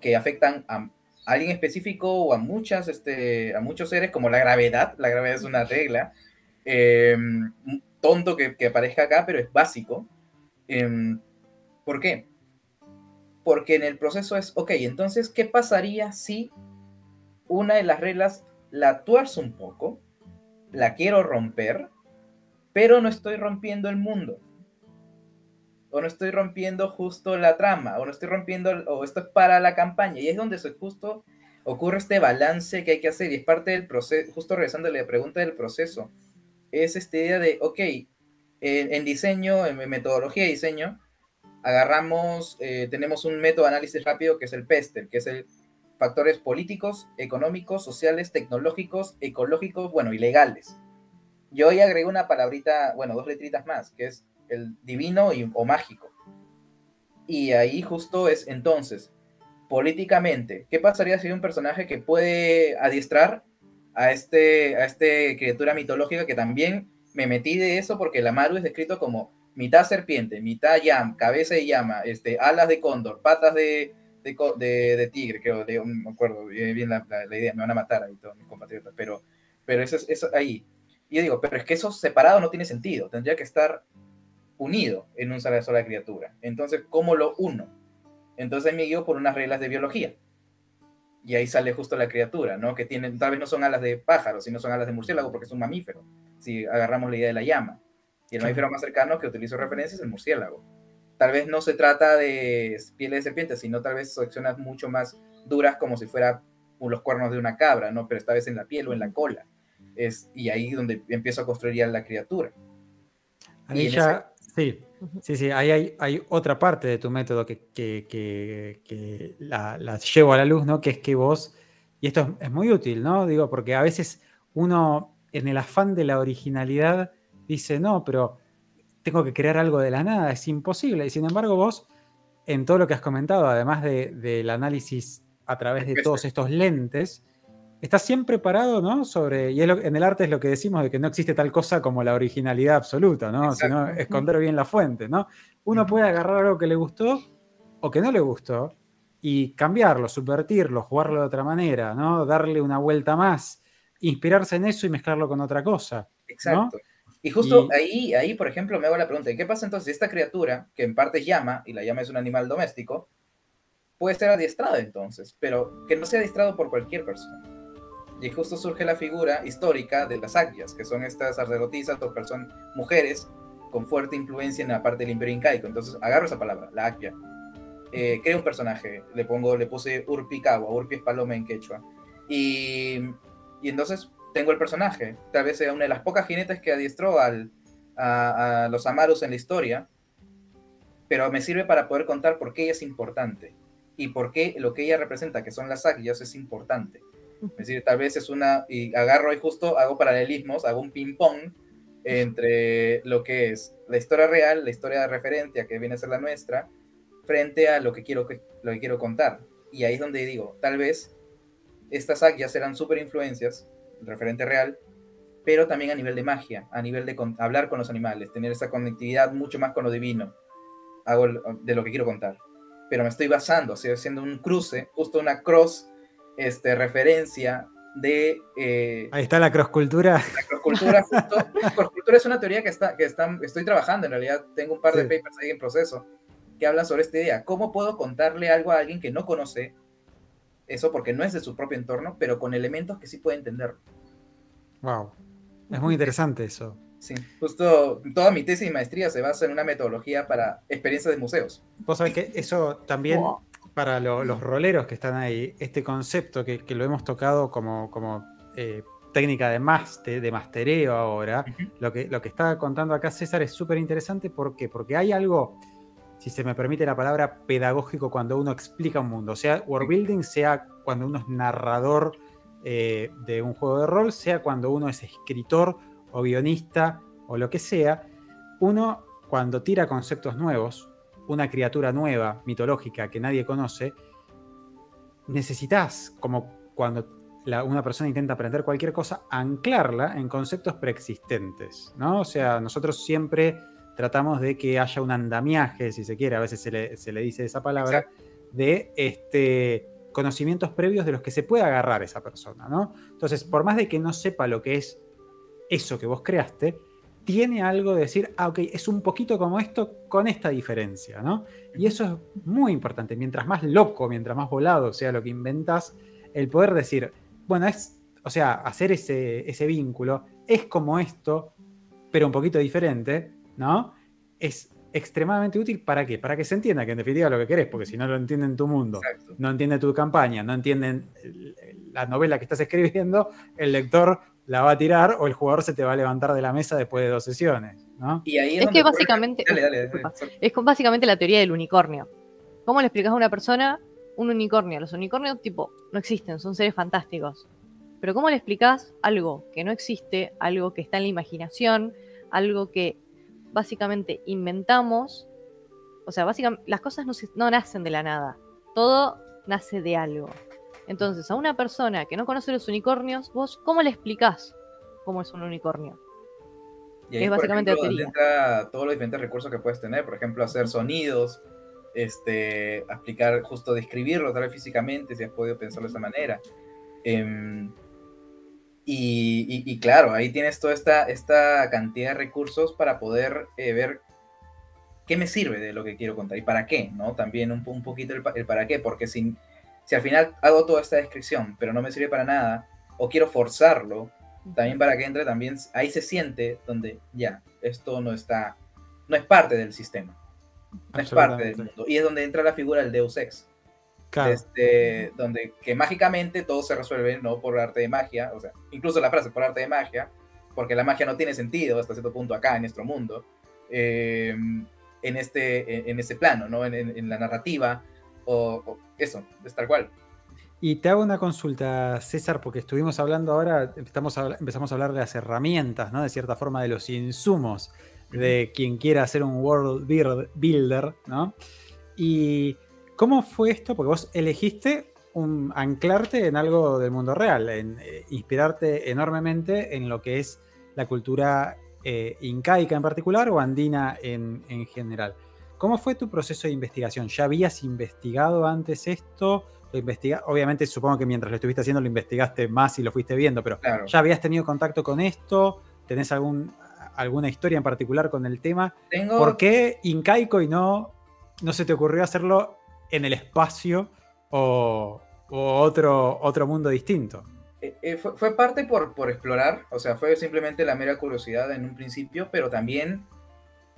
que afectan a alguien específico o a muchos seres, como la gravedad. La gravedad es una regla tonto que aparezca acá, pero es básico. ¿Por qué? Porque en el proceso es, ok, entonces, ¿qué pasaría si una de las reglas la tuerzo un poco, la quiero romper, pero no estoy rompiendo el mundo? O no estoy rompiendo justo la trama, o no estoy rompiendo, o esto es para la campaña. Y es donde justo ocurre este balance que hay que hacer, y es parte del proceso, justo regresando a la pregunta del proceso. Es esta idea de, ok, en diseño, en metodología de diseño, tenemos un método de análisis rápido que es el PESTEL, que es el factores políticos, económicos, sociales, tecnológicos, ecológicos, bueno, y legales. Yo hoy agregué una palabrita, bueno, 2 letritas más, que es el divino o mágico. Y ahí justo es, entonces, políticamente, ¿qué pasaría si hay un personaje que puede adiestrar a este criatura mitológica? Que también me metí de eso porque el Amaru es descrito como mitad serpiente, mitad cabeza de llama, alas de cóndor, patas de tigre, creo, no me acuerdo bien la idea, me van a matar ahí todos mis compatriotas, pero eso ahí. Y yo digo, pero es que eso separado no tiene sentido, tendría que estar unido en una sola criatura. Entonces, ¿cómo lo uno? Entonces me guío por unas reglas de biología. Y ahí sale justo la criatura, ¿no? Que tal vez no son alas de pájaro, sino son alas de murciélago, porque es un mamífero, si agarramos la idea de la llama. Y el mamífero más cercano que utilizo referencia es el murciélago. Tal vez no se trata de pieles de serpiente, sino tal vez secciones mucho más duras, como si fuera los cuernos de una cabra, ¿no? Pero esta vez en la piel o en la cola. Y ahí es donde empiezo a construir ya la criatura. Ahí ya, sí, ahí hay otra parte de tu método que la llevo a la luz, ¿no? Que es que vos, y esto es muy útil, ¿no? Digo, porque a veces uno, en el afán de la originalidad, dice, no, pero tengo que crear algo de la nada, es imposible. Y sin embargo, vos, en todo lo que has comentado, además del análisis a través de todos estos lentes, estás siempre parado, ¿no? Y en el arte es lo que decimos de que no existe tal cosa como la originalidad absoluta, ¿no? Exacto. Sino esconder bien la fuente, ¿no? Uno puede agarrar algo que le gustó o que no le gustó y cambiarlo, subvertirlo, jugarlo de otra manera, ¿no? Darle una vuelta más, inspirarse en eso y mezclarlo con otra cosa, ¿no? Exacto. Y justo ahí, por ejemplo, me hago la pregunta, ¿qué pasa entonces si esta criatura, que en parte es llama, y la llama es un animal doméstico, puede ser adiestrado entonces, pero que no sea adiestrado por cualquier persona? Y justo surge la figura histórica de las Akyas, que son estas sacerdotisas o mujeres con fuerte influencia en la parte del Imperio Incaico. Entonces agarro esa palabra, la Akya, creo un personaje, le puse Urpi Kawa, Urpi es paloma en quechua, y entonces tengo el personaje, tal vez sea una de las pocas jinetes que adiestró a los Amarus en la historia, pero me sirve para poder contar por qué ella es importante y por qué lo que ella representa, que son las Akyas, es importante. Es decir, tal vez y agarro y justo hago paralelismos, hago un ping-pong entre lo que es la historia real, la historia de referencia que viene a ser la nuestra, frente a lo que quiero contar. Y ahí es donde digo, tal vez estas Akyas eran súper influencias, el referente real, pero también a nivel de magia, a nivel de hablar con los animales, tener esa conectividad mucho más con lo divino, hago de lo que quiero contar. Pero me estoy basando, estoy haciendo un cruce, justo una cross referencia de Ahí está la crosscultura. la crosscultura. Justo, crosscultura es una teoría que estoy trabajando, en realidad tengo un par de Sí. papers ahí en proceso que hablan sobre esta idea. ¿Cómo puedo contarle algo a alguien que no conoce eso porque no es de su propio entorno, pero con elementos que sí puede entender? Wow. Es muy interesante eso. Sí, justo toda mi tesis y maestría se basa en una metodología para experiencias de museos. Vos sabés que eso también, Wow. para los roleros que están ahí, este concepto que lo hemos tocado como técnica de mastereo ahora, Ujú. lo que está contando acá César es súper interesante. ¿Por qué? Porque hay algo, si se me permite la palabra, pedagógico cuando uno explica un mundo. Sea world building, sea cuando uno es narrador de un juego de rol, sea cuando uno es escritor o guionista o lo que sea. Uno, cuando tira conceptos nuevos, una criatura nueva, mitológica, que nadie conoce, necesitas, como cuando una persona intenta aprender cualquier cosa, anclarla en conceptos preexistentes, ¿no? O sea, nosotros siempre tratamos de que haya un andamiaje, si se quiere, a veces se le dice esa palabra, Exacto. de conocimientos previos de los que se puede agarrar esa persona, ¿no? Entonces, por más de que no sepa lo que es eso que vos creaste, tiene algo de decir, ok, es un poquito como esto con esta diferencia, ¿no? Y eso es muy importante. Mientras más loco, mientras más volado sea lo que inventas, el poder decir, bueno, o sea, hacer ese vínculo es como esto, pero un poquito diferente, ¿no? Es extremadamente útil. ¿Para qué? Para que se entienda que en definitiva lo que querés, porque si no lo entienden tu mundo, Exacto. no entienden tu campaña, no entienden la novela que estás escribiendo, el lector la va a tirar o el jugador se te va a levantar de la mesa después de 2 sesiones, ¿no? Y ahí es Es donde que ocurre... básicamente, Dale. disculpa, es básicamente la teoría del unicornio. ¿Cómo le explicas a una persona un unicornio? Los unicornios, tipo, no existen, son seres fantásticos. Pero ¿cómo le explicas algo que no existe, algo que está en la imaginación, algo que básicamente inventamos? O sea, básicamente las cosas no nacen de la nada. Todo nace de algo. Entonces, a una persona que no conoce los unicornios, vos, ¿cómo le explicás cómo es un unicornio? Y ahí Es es, por básicamente ejemplo, la donde teoría. entra todos los diferentes recursos que puedes tener. Por ejemplo, hacer sonidos, explicar, justo describirlo tal vez físicamente, si has podido pensarlo de esa manera. Y claro, ahí tienes toda esta cantidad de recursos para poder ver qué me sirve de lo que quiero contar y para qué, ¿no? También un poquito el para qué, porque si al final hago toda esta descripción, pero no me sirve para nada, o quiero forzarlo, también para que entre, también ahí se siente donde ya, esto no es parte del sistema, no es parte del mundo. Y es donde entra la figura del Deus Ex. Claro. Donde que mágicamente todo se resuelve, ¿no? Por arte de magia, o sea, incluso la frase por arte de magia, porque la magia no tiene sentido hasta cierto punto acá en nuestro mundo, en ese plano, ¿no? En la narrativa, o eso, es tal cual. Y te hago una consulta, César, porque estuvimos hablando ahora, empezamos a hablar de las herramientas, ¿no? De cierta forma, de los insumos de quien quiera hacer un world builder, ¿no? Y ¿cómo fue esto? Porque vos elegiste anclarte en algo del mundo real, en inspirarte enormemente en lo que es la cultura incaica en particular o andina en general. ¿Cómo fue tu proceso de investigación? ¿Ya habías investigado antes esto? Obviamente supongo que mientras lo estuviste haciendo lo investigaste más y lo fuiste viendo, pero Claro. ¿ya habías tenido contacto con esto? ¿Tenés alguna historia en particular con el tema? ¿Por qué incaico y no se te ocurrió hacerlo en el espacio o otro mundo distinto? Fue parte por explorar, o sea, fue simplemente la mera curiosidad en un principio, pero también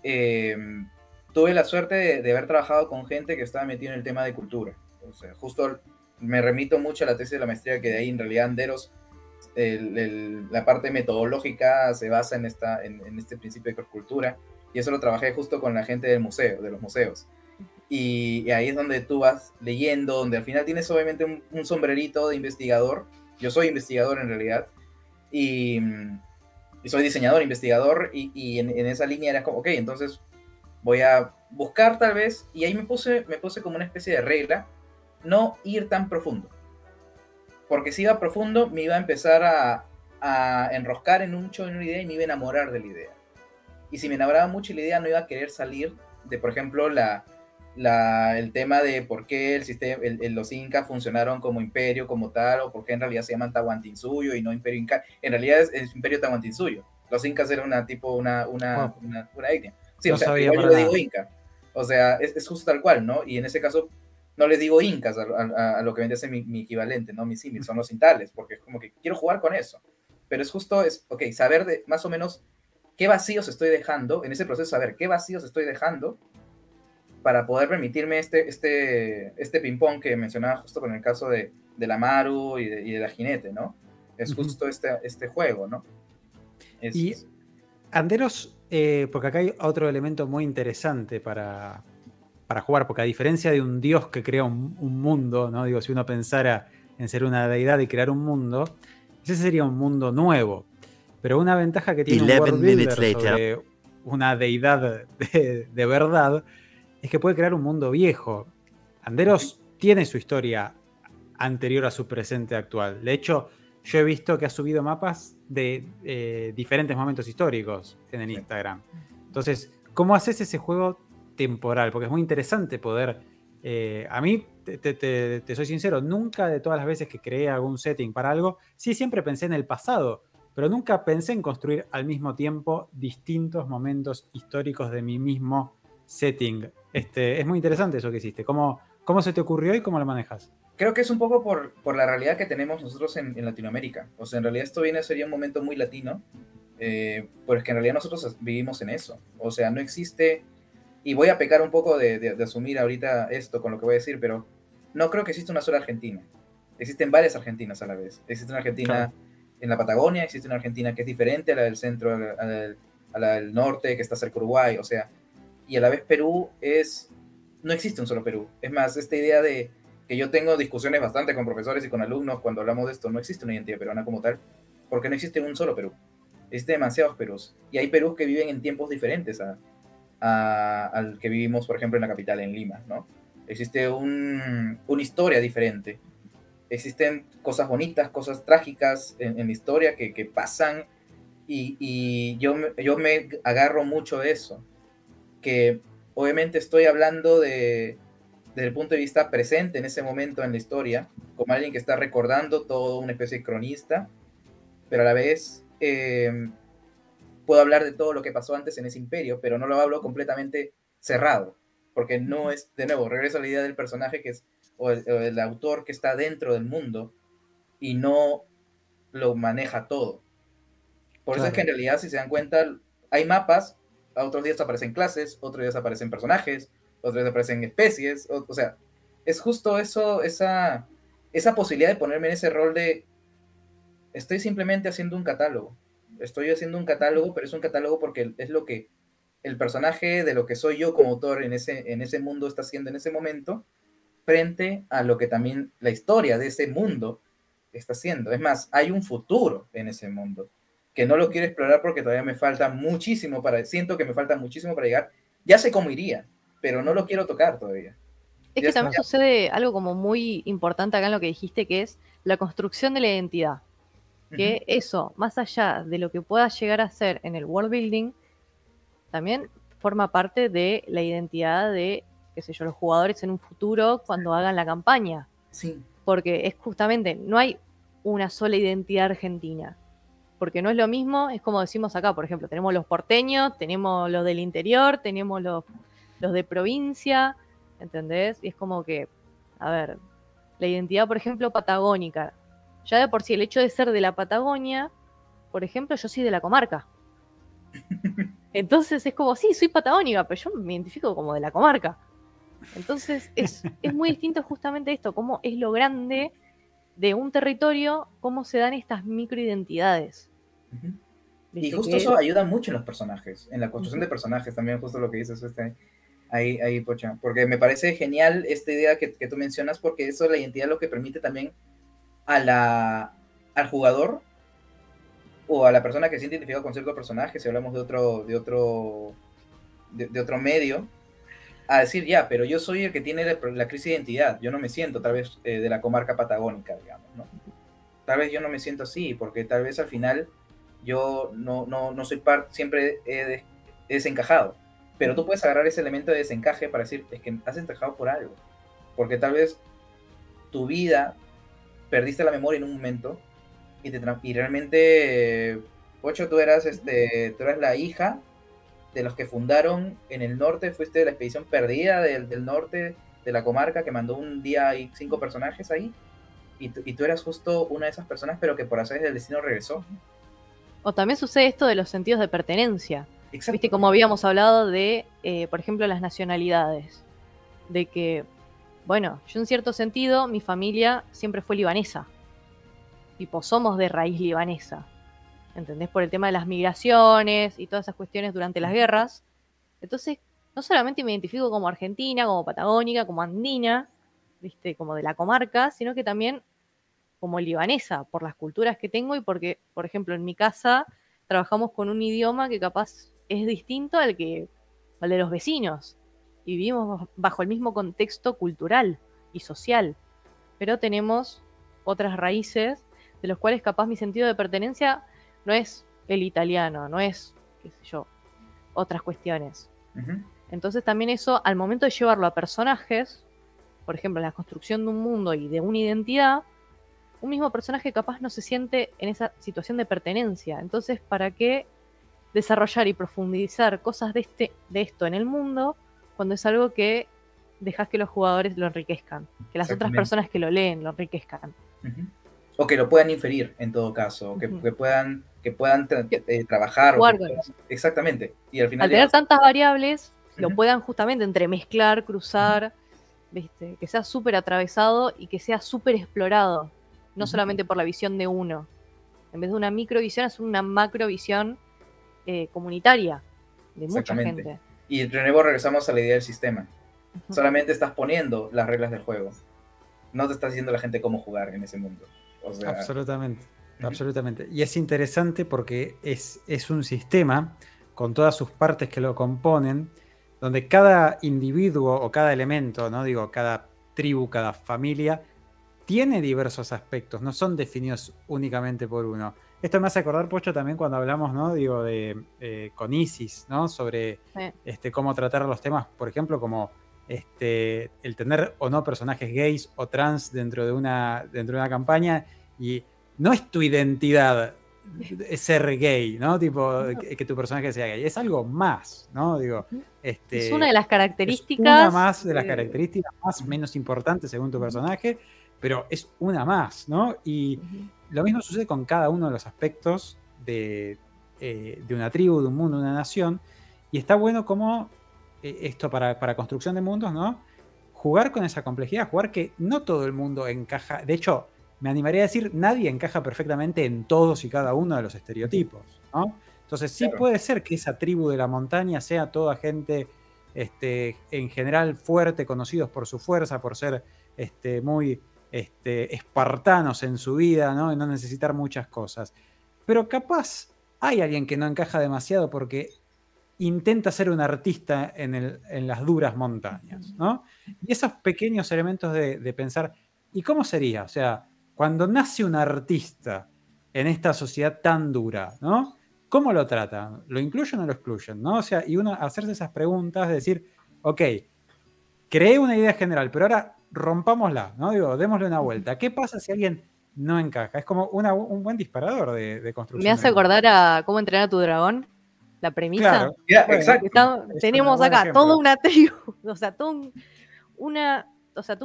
tuve la suerte de haber trabajado con gente que estaba metida en el tema de cultura. O sea, justo me remito mucho a la tesis de la maestría, que de ahí en realidad Anderos, la parte metodológica se basa en este principio de cultura, y eso lo trabajé justo con la gente del museo, de los museos. Y ahí es donde tú vas leyendo, donde al final tienes obviamente un sombrerito de investigador. Yo soy investigador en realidad, y soy diseñador, investigador, y en esa línea era como, ok, entonces voy a buscar tal vez, y ahí me puse como una especie de regla, no ir tan profundo, porque si iba profundo me iba a empezar a enroscar en una idea y me iba a enamorar de la idea, y si me enamoraba mucho la idea no iba a querer salir de, por ejemplo, el tema de por qué el sistema, los incas funcionaron como imperio, como tal, o por qué en realidad se llaman Tahuantinsuyo y no imperio inca. En realidad es imperio Tahuantinsuyo. Los incas eran una etnia. Sí, No o sea, sabía igual yo para le nada. digo inca. O sea, es justo tal cual, ¿no? Y en ese caso no les digo incas a lo que vendría a ser mi equivalente, ¿no? Mis símiles son los intales, porque es como que quiero jugar con eso. Pero es justo, ok, saber de más o menos qué vacíos estoy dejando, en ese proceso saber qué vacíos estoy dejando para poder permitirme este ping-pong que mencionaba justo con el caso de la Maru y de la Jinete, ¿no? Es justo este juego, ¿no? Y Anderos, porque acá hay otro elemento muy interesante para jugar, porque a diferencia de un dios que crea un mundo, ¿no? Digo, si uno pensara en ser una deidad y crear un mundo, ese sería un mundo nuevo. Pero una ventaja que tiene un world builder sobre una deidad de verdad es que puede crear un mundo viejo. Anderos tiene su historia anterior a su presente actual. De hecho, yo he visto que ha subido mapas de diferentes momentos históricos en el Instagram. Entonces, ¿cómo haces ese juego temporal? Porque es muy interesante poder... a mí, te soy sincero, nunca de todas las veces que creé algún setting para algo, sí siempre pensé en el pasado, pero nunca pensé en construir al mismo tiempo distintos momentos históricos de mi mismo setting. Es muy interesante eso que hiciste. ¿Cómo se te ocurrió y cómo lo manejas? Creo que es un poco por la realidad que tenemos nosotros en Latinoamérica. O sea, en realidad esto sería un momento muy latino, porque en realidad nosotros vivimos en eso. O sea, no existe, y voy a pecar un poco de asumir ahorita esto con lo que voy a decir, pero no creo que exista una sola Argentina. Existen varias Argentinas a la vez. Existe una Argentina en la Patagonia, existe una Argentina que es diferente a la del centro, a la del norte, que está cerca de Uruguay, o sea, y a la vez Perú no existe un solo Perú. Es más, esta idea de que yo tengo discusiones bastante con profesores y con alumnos cuando hablamos de esto, no existe una identidad peruana como tal, porque no existe un solo Perú. Existen demasiados Perús. Y hay Perús que viven en tiempos diferentes al que vivimos, por ejemplo, en la capital, en Lima, ¿no? Existe una historia diferente. Existen cosas bonitas, cosas trágicas en la historia que pasan y yo me agarro mucho de eso. Que obviamente estoy hablando desde el punto de vista presente en ese momento en la historia, como alguien que está recordando todo, una especie de cronista, pero a la vez puedo hablar de todo lo que pasó antes en ese imperio, pero no lo hablo completamente cerrado, porque no es, de nuevo, regreso a la idea del personaje que es, o el autor que está dentro del mundo y no lo maneja todo. Por eso es que en realidad, si se dan cuenta, hay mapas, otros días aparecen clases, otros días aparecen personajes, otros días aparecen especies, o sea, es justo eso, esa posibilidad de ponerme en ese rol de estoy simplemente haciendo un catálogo. Estoy haciendo un catálogo, pero es un catálogo porque es lo que el personaje de lo que soy yo como autor en ese mundo está haciendo en ese momento, frente a lo que también la historia de ese mundo está haciendo. Es más, hay un futuro en ese mundo que no lo quiero explorar porque todavía me falta muchísimo siento que me falta muchísimo para llegar. Ya sé cómo iría, pero no lo quiero tocar todavía. Es que también sucede algo como muy importante acá en lo que dijiste, que es la construcción de la identidad. Que eso, más allá de lo que pueda llegar a ser en el world building, también forma parte de la identidad de, qué sé yo, los jugadores en un futuro cuando hagan la campaña. Sí. Porque es justamente, no hay una sola identidad argentina. Porque no es lo mismo, es como decimos acá, por ejemplo, tenemos los porteños, tenemos los del interior, tenemos los de provincia, ¿entendés? Y es como que, a ver, la identidad, por ejemplo, patagónica. Ya de por sí, el hecho de ser de la Patagonia, por ejemplo, yo soy de la comarca. Entonces es como, sí, soy patagónica, pero yo me identifico como de la comarca. Entonces es muy distinto justamente esto, cómo es lo grande de un territorio, cómo se dan estas microidentidades. Y justo eso ayuda mucho en los personajes, en la construcción de personajes también, justo lo que dices, ahí, Pocha, porque me parece genial esta idea que tú mencionas, porque eso, la identidad, lo que permite también al jugador o a la persona que se identifica con cierto personaje, si hablamos de otro medio, a decir, ya, pero yo soy el que tiene la crisis de identidad, yo no me siento tal vez de la comarca patagónica, digamos, ¿no? Tal vez yo no me siento así, porque tal vez al final yo no soy parte, siempre he desencajado. Pero tú puedes agarrar ese elemento de desencaje para decir, es que has encajado por algo. Porque tal vez tu vida, perdiste la memoria en un momento y realmente, Pocho, tú eras la hija de los que fundaron en el norte, fuiste de la expedición perdida del norte de la comarca que mandó un día ahí 5 personajes ahí, y tú eras justo una de esas personas, pero que por hacer del destino regresó. O también sucede esto de los sentidos de pertenencia. Exacto. Viste, como habíamos hablado de, por ejemplo, las nacionalidades. De que, bueno, yo en cierto sentido, mi familia siempre fue libanesa. Tipo, somos de raíz libanesa. ¿Entendés? Por el tema de las migraciones y todas esas cuestiones durante las guerras. Entonces, no solamente me identifico como argentina, como patagónica, como andina, ¿viste? Como de la comarca, sino que también como libanesa, por las culturas que tengo y porque, por ejemplo, en mi casa trabajamos con un idioma que capaz es distinto al de los vecinos. Y vivimos bajo el mismo contexto cultural y social. Pero tenemos otras raíces de los cuales capaz mi sentido de pertenencia no es el italiano, no es, qué sé yo, otras cuestiones. Uh-huh. Entonces también eso, al momento de llevarlo a personajes, por ejemplo, la construcción de un mundo y de una identidad, un mismo personaje capaz no se siente en esa situación de pertenencia. Entonces, ¿para qué desarrollar y profundizar cosas de esto en el mundo cuando es algo que dejas que los jugadores lo enriquezcan? Que las otras personas que lo leen lo enriquezcan. Uh-huh. O que lo puedan inferir, en todo caso, uh-huh. que puedan trabajar. Jugar con eso. Exactamente. Y al final, al tener tantas variables, uh-huh, lo puedan justamente entremezclar, cruzar, uh-huh, ¿viste? Que sea súper atravesado y que sea súper explorado. No uh-huh, solamente por la visión de uno. En vez de una microvisión, es una macrovisión comunitaria de mucha gente. Y de nuevo regresamos a la idea del sistema. Uh-huh. Solamente estás poniendo las reglas del juego. No te estás diciendo a la gente cómo jugar en ese mundo. O sea, absolutamente, uh-huh, absolutamente. Y es interesante porque es un sistema con todas sus partes que lo componen, donde cada individuo o cada elemento, ¿no? Digo, cada tribu, cada familia, tiene diversos aspectos, no son definidos únicamente por uno. Esto me hace acordar, Pocho, también cuando hablamos, ¿no? Digo, con Isis, ¿no? Sobre cómo tratar los temas, por ejemplo, como el tener o no personajes gays o trans dentro de una campaña, y no es tu identidad ser gay, ¿no? Tipo, que tu personaje sea gay, es algo más, ¿no? Digo, es una de las características. Es una más de las características más menos importantes según tu personaje, pero es una más, ¿no? Y lo mismo sucede con cada uno de los aspectos de una tribu, de un mundo, de una nación, y está bueno como esto para construcción de mundos, ¿no? Jugar con esa complejidad, jugar que no todo el mundo encaja, de hecho, me animaría a decir, nadie encaja perfectamente en todos y cada uno de los estereotipos, ¿no? Entonces sí, claro, puede ser que esa tribu de la montaña sea toda gente en general fuerte, conocidos por su fuerza, por ser muy espartanos en su vida, ¿no? Y no necesitar muchas cosas. Pero capaz hay alguien que no encaja demasiado porque intenta ser un artista en las duras montañas, ¿no? Y esos pequeños elementos de pensar, ¿y cómo sería? O sea, cuando nace un artista en esta sociedad tan dura, ¿no? ¿Cómo lo tratan? ¿Lo incluyen o lo excluyen? ¿No? O sea, y uno hacerse esas preguntas, decir, ok, creé una idea general, pero ahora rompámosla, ¿no? Digo, démosle una vuelta. ¿Qué pasa si alguien no encaja? Es como un buen disparador de construcción. Me hace acordar a Cómo entrenar a tu dragón, la premisa. Claro, yeah, bueno, exacto. Tenemos acá toda una tribu, o sea, toda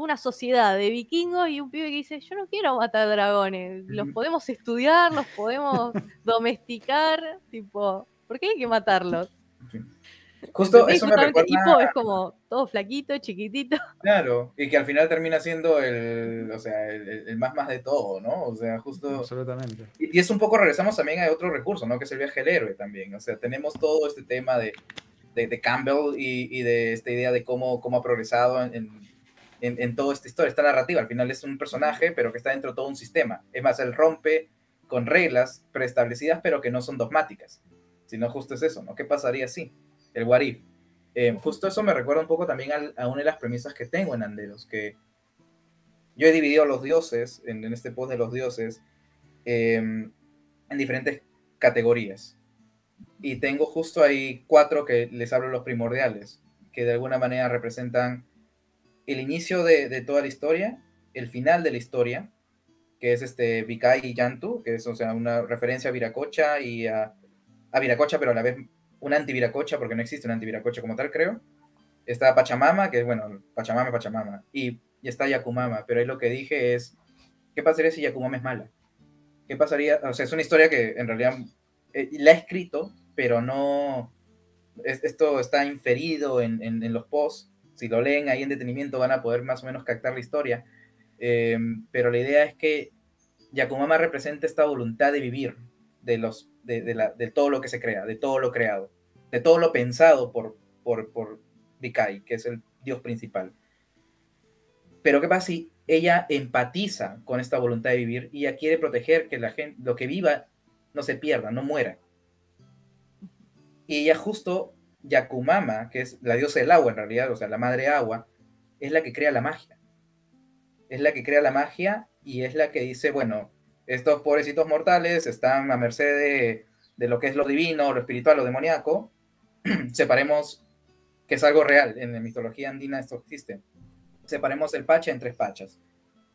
una sociedad de vikingos y un pibe que dice, yo no quiero matar dragones, los podemos estudiar, los podemos domesticar, tipo, ¿por qué hay que matarlos? Justo eso me recuerda... Hippo es como todo flaquito, chiquitito. Claro, y que al final termina siendo el más de todo, ¿no? O sea, justo... Absolutamente. Y es un poco, regresamos también a otro recurso, ¿no? Que es el viaje del héroe también. O sea, tenemos todo este tema de Campbell y de esta idea de cómo ha progresado en toda esta historia, esta narrativa. Al final es un personaje, pero que está dentro de todo un sistema. Es más, él rompe con reglas preestablecidas, pero que no son dogmáticas. Sino justo es eso, ¿no? ¿Qué pasaría si? El what if. Justo eso me recuerda un poco también a una de las premisas que tengo en Anderos, que yo he dividido a los dioses, en este post de los dioses, en diferentes categorías. y tengo justo ahí 4 que les hablo los primordiales, que de alguna manera representan el inicio de toda la historia, el final de la historia, que es Vikai y Yantu, que es, o sea, una referencia a Viracocha y a Viracocha, pero a la vez una anti-Viracocha, porque no existe una anti-Viracocha como tal, creo. Está Pachamama, que es, bueno, Pachamama, y está Yakumama, pero ahí lo que dije es, ¿qué pasaría si Yakumama es mala? ¿Qué pasaría? O sea, es una historia que en realidad la he escrito, pero no, esto está inferido en los posts. Si lo leen ahí en detenimiento van a poder más o menos captar la historia. Pero la idea es que Yakumama representa esta voluntad de vivir, de todo lo que se crea, de todo lo creado, de todo lo pensado por Vikai, que es el dios principal. Pero ¿qué pasa si ella empatiza con esta voluntad de vivir y ella quiere proteger que la gente, lo que viva no se pierda, no muera? Y ella justo, Yakumama, que es la diosa del agua en realidad, o sea, la madre agua, es la que crea la magia. Es la que crea la magia y es la que dice, bueno, estos pobrecitos mortales están a merced de lo que es lo divino, lo espiritual, lo demoníaco. Separemos, que es algo real, en la mitología andina esto existe. Separemos el Pacha en 3 Pachas.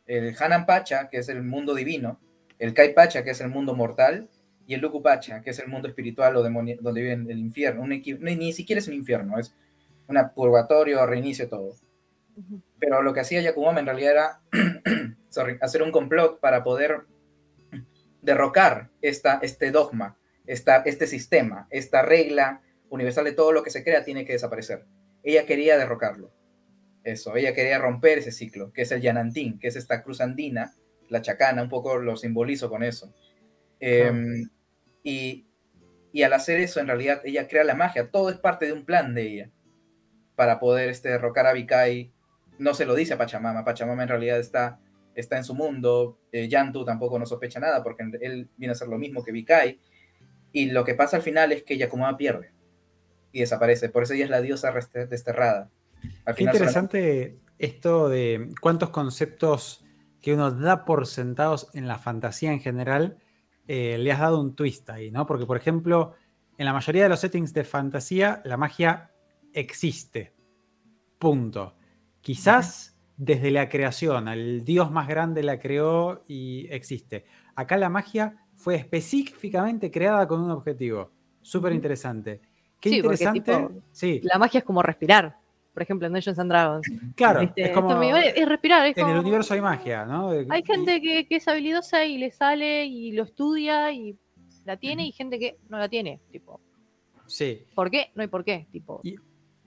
El Hanan Pacha, que es el mundo divino, el Kai Pacha, que es el mundo mortal, y el Luku Pacha, que es el mundo espiritual o donde vive el infierno. Ni siquiera es un infierno, es un purgatorio, reinicio, todo. Pero lo que hacía Yakumama en realidad era hacer un complot para poder derrocar este dogma, este sistema, esta regla universal de todo lo que se crea tiene que desaparecer. Ella quería derrocarlo. Eso, ella quería romper ese ciclo, que es el Yanantín, que es esta cruz andina, la chacana, un poco lo simbolizo con eso. Y al hacer eso, en realidad, ella crea la magia, todo es parte de un plan de ella, para poder derrocar a Vikai. No se lo dice a Pachamama, Pachamama en realidad está en su mundo, Yantu tampoco no sospecha nada, porque él viene a hacer lo mismo que Vikai, y lo que pasa al final es que Yakumama pierde, y desaparece, por eso ella es la diosa desterrada. Al Qué interesante esto de cuántos conceptos que uno da por sentados en la fantasía en general, le has dado un twist ahí, ¿no? Porque, por ejemplo, en la mayoría de los settings de fantasía, la magia existe. Punto. Quizás desde la creación, el dios más grande la creó y existe. Acá la magia fue específicamente creada con un objetivo. Súper interesante. Qué interesante. Porque, tipo, sí. La magia es como respirar. Por ejemplo, en Dungeons and Dragons. Claro, es como es respirar. Es en como, el universo hay magia, ¿no? Hay gente que es habilidosa y le sale y lo estudia y la tiene, y gente que no la tiene. Tipo, sí. ¿Por qué? No hay por qué. Tipo. Y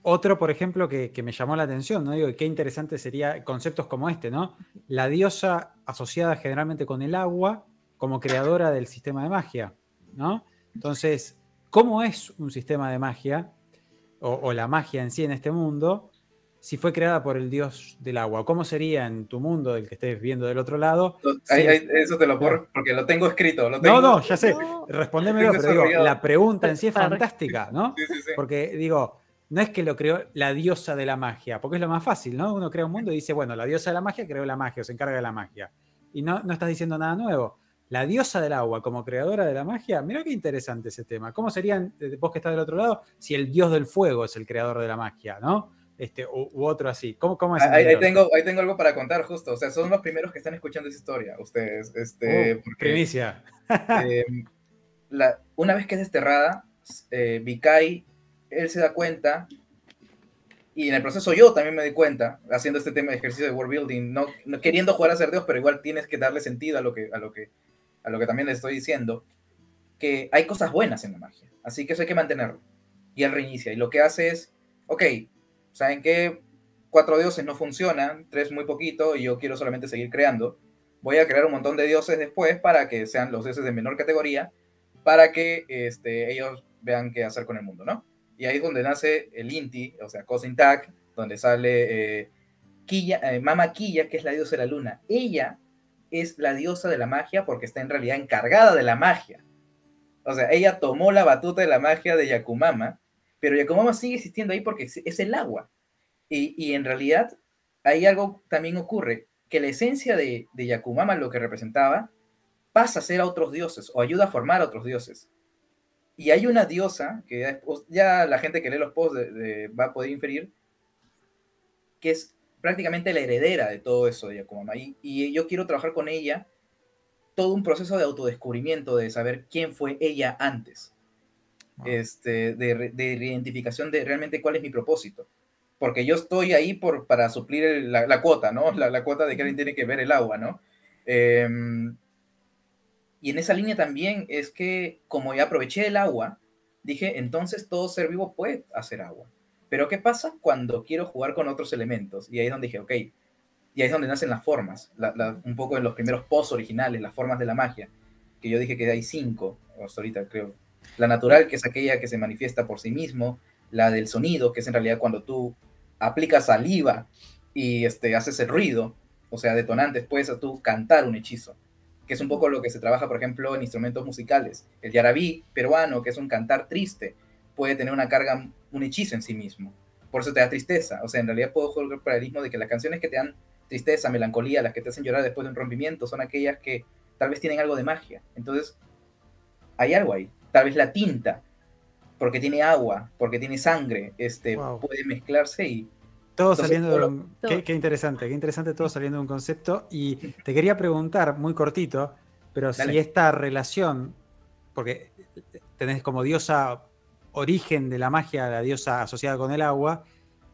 otro, por ejemplo, que me llamó la atención, ¿no? Digo, qué interesante sería conceptos como este, ¿no? La diosa asociada generalmente con el agua como creadora del sistema de magia, ¿no? Entonces, ¿cómo es un sistema de magia o la magia en sí en este mundo si fue creada por el dios del agua? ¿Cómo sería en tu mundo, del que estés viendo del otro lado? Eso te lo borro porque lo tengo escrito. No, ya sé, respondémelo, pero digo, la pregunta en sí es fantástica, ¿no? Sí. Porque digo, no es que lo creó la diosa de la magia, porque es lo más fácil, ¿no? Uno crea un mundo y dice, bueno, la diosa de la magia creó la magia o se encarga de la magia. Y no estás diciendo nada nuevo. La diosa del agua como creadora de la magia, mirá qué interesante ese tema. ¿Cómo serían, vos que estás del otro lado, si el dios del fuego es el creador de la magia, ¿no? U otro así. ¿Cómo es? Ahí tengo algo para contar justo. O sea, son los primeros que están escuchando esa historia, ustedes. Porque, primicia. Una vez que es desterrada, Vikai, él se da cuenta, y en el proceso yo también me di cuenta, haciendo este tema de ejercicio de world building, no queriendo jugar a ser Dios, pero igual tienes que darle sentido a lo que también le estoy diciendo, que hay cosas buenas en la magia, así que eso hay que mantenerlo. Y él reinicia, y lo que hace es, ok, ¿saben qué? 4 dioses no funcionan, 3 muy poquito, y yo quiero solamente seguir creando. Voy a crear un montón de dioses después para que sean los dioses de menor categoría, para que ellos vean qué hacer con el mundo, ¿no? Y ahí es donde nace el Inti, o sea, Cousin Tag, donde sale Mama Quilla, que es la diosa de la luna. Ella es la diosa de la magia porque está en realidad encargada de la magia. O sea, ella tomó la batuta de la magia de Yakumama, pero Yakumama sigue existiendo ahí porque es el agua. Y en realidad, ahí algo también ocurre, que la esencia de Yakumama, lo que representaba, pasa a ser a otros dioses, o ayuda a formar a otros dioses. Y hay una diosa, que ya la gente que lee los posts va a poder inferir, que es prácticamente la heredera de todo eso de Yakumama. Y yo quiero trabajar con ella todo un proceso de autodescubrimiento, de saber quién fue ella antes, Wow. de reidentificación de realmente cuál es mi propósito. Porque yo estoy ahí para suplir la cuota, ¿no? La cuota de que alguien tiene que ver el agua, ¿no? Y en esa línea también es que, como ya aproveché el agua, dije, entonces todo ser vivo puede hacer agua. Pero ¿qué pasa cuando quiero jugar con otros elementos? Y ahí es donde dije, ok, y ahí es donde nacen las formas, un poco en los primeros posts originales, las formas de la magia, que yo dije que hay 5, hasta ahorita creo. La natural, que es aquella que se manifiesta por sí mismo, la del sonido, que es en realidad cuando tú aplicas saliva y haces el ruido, o sea, detonantes, puedes tú cantar un hechizo, que es un poco lo que se trabaja, por ejemplo, en instrumentos musicales. El yarabí peruano, que es un cantar triste, puede tener una carga, un hechizo en sí mismo. Por eso te da tristeza. O sea, en realidad puedo jugar el paralelismo de que las canciones que te dan tristeza, melancolía, las que te hacen llorar después de un rompimiento, son aquellas que tal vez tienen algo de magia. Entonces, hay algo ahí. Tal vez la tinta, porque tiene agua, porque tiene sangre, Wow. puede mezclarse y... Todo Entonces, saliendo de un... Qué interesante todo saliendo de un concepto. Y te quería preguntar, muy cortito, pero dale. si esta relación, porque tenés como diosa origen de la magia, la diosa asociada con el agua,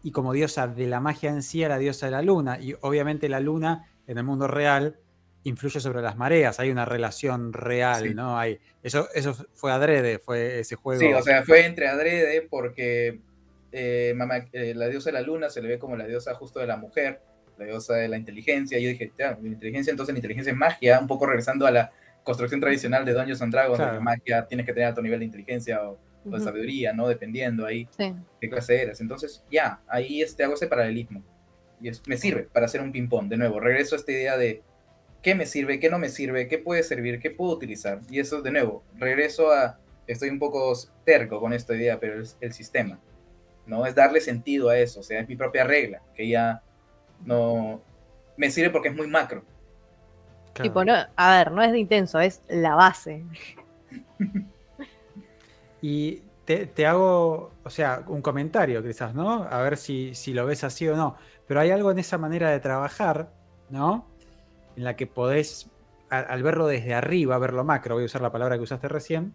y como diosa de la magia en sí a la diosa de la luna. Y obviamente la luna en el mundo real influye sobre las mareas, hay una relación real, Sí. ¿no? Eso fue adrede, fue ese juego. Sí, o sea, fue entre adrede porque la diosa de la luna se le ve como la diosa justo de la mujer, la diosa de la inteligencia. Y yo dije, ya, la inteligencia, entonces la inteligencia es magia, un poco regresando a la construcción tradicional de Dungeons and Dragons, claro, de que magia tienes que tener alto nivel de inteligencia o de sabiduría, ¿no? Dependiendo ahí qué clase eres. Entonces, ya, ahí hago ese paralelismo. Y me sirve para hacer un ping-pong. De nuevo, regreso a esta idea de qué me sirve, qué no me sirve, qué puede servir, qué puedo utilizar. Y eso, de nuevo, regreso a... Estoy un poco terco con esta idea, pero es el sistema, ¿no? Es darle sentido a eso, o sea, es mi propia regla, que ya no... Me sirve porque es muy macro. Claro. Tipo, no, a ver, no es de intenso, es la base. Y te hago, o sea, un comentario quizás, ¿no? A ver si lo ves así o no. Pero hay algo en esa manera de trabajar, ¿no? En la que podés, al verlo desde arriba, verlo macro, voy a usar la palabra que usaste recién,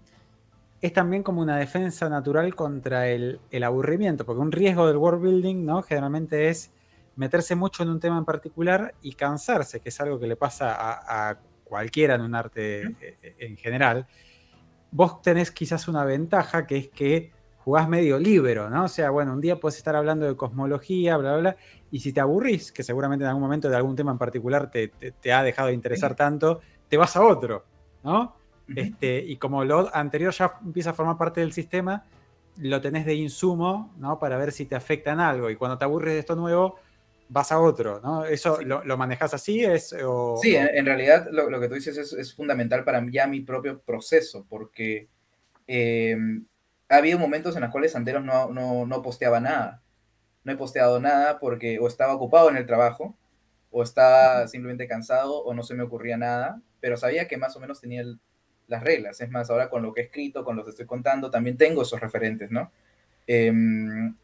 es también como una defensa natural contra el aburrimiento, porque un riesgo del world building, ¿no? Generalmente es meterse mucho en un tema en particular y cansarse, que es algo que le pasa a cualquiera en un arte en general. Vos tenés quizás una ventaja, que es que jugás medio libero, ¿no? O sea, bueno, un día podés estar hablando de cosmología, bla, bla, bla, y si te aburrís, que seguramente en algún momento de algún tema en particular te ha dejado de interesar tanto, te vas a otro, ¿no? Y como lo anterior ya empieza a formar parte del sistema, lo tenés de insumo, ¿no? Para ver si te afecta en algo, y cuando te aburres de esto nuevo, vas a otro, ¿no? ¿Eso sí lo manejás así? Sí, en realidad lo que tú dices es fundamental para ya mi propio proceso, porque ha habido momentos en los cuales Sanderos no posteaba nada. No he posteado nada porque o estaba ocupado en el trabajo, o estaba simplemente cansado, o no se me ocurría nada, pero sabía que más o menos tenía las reglas. Es más, ahora con lo que he escrito, con lo que estoy contando, también tengo esos referentes, ¿no?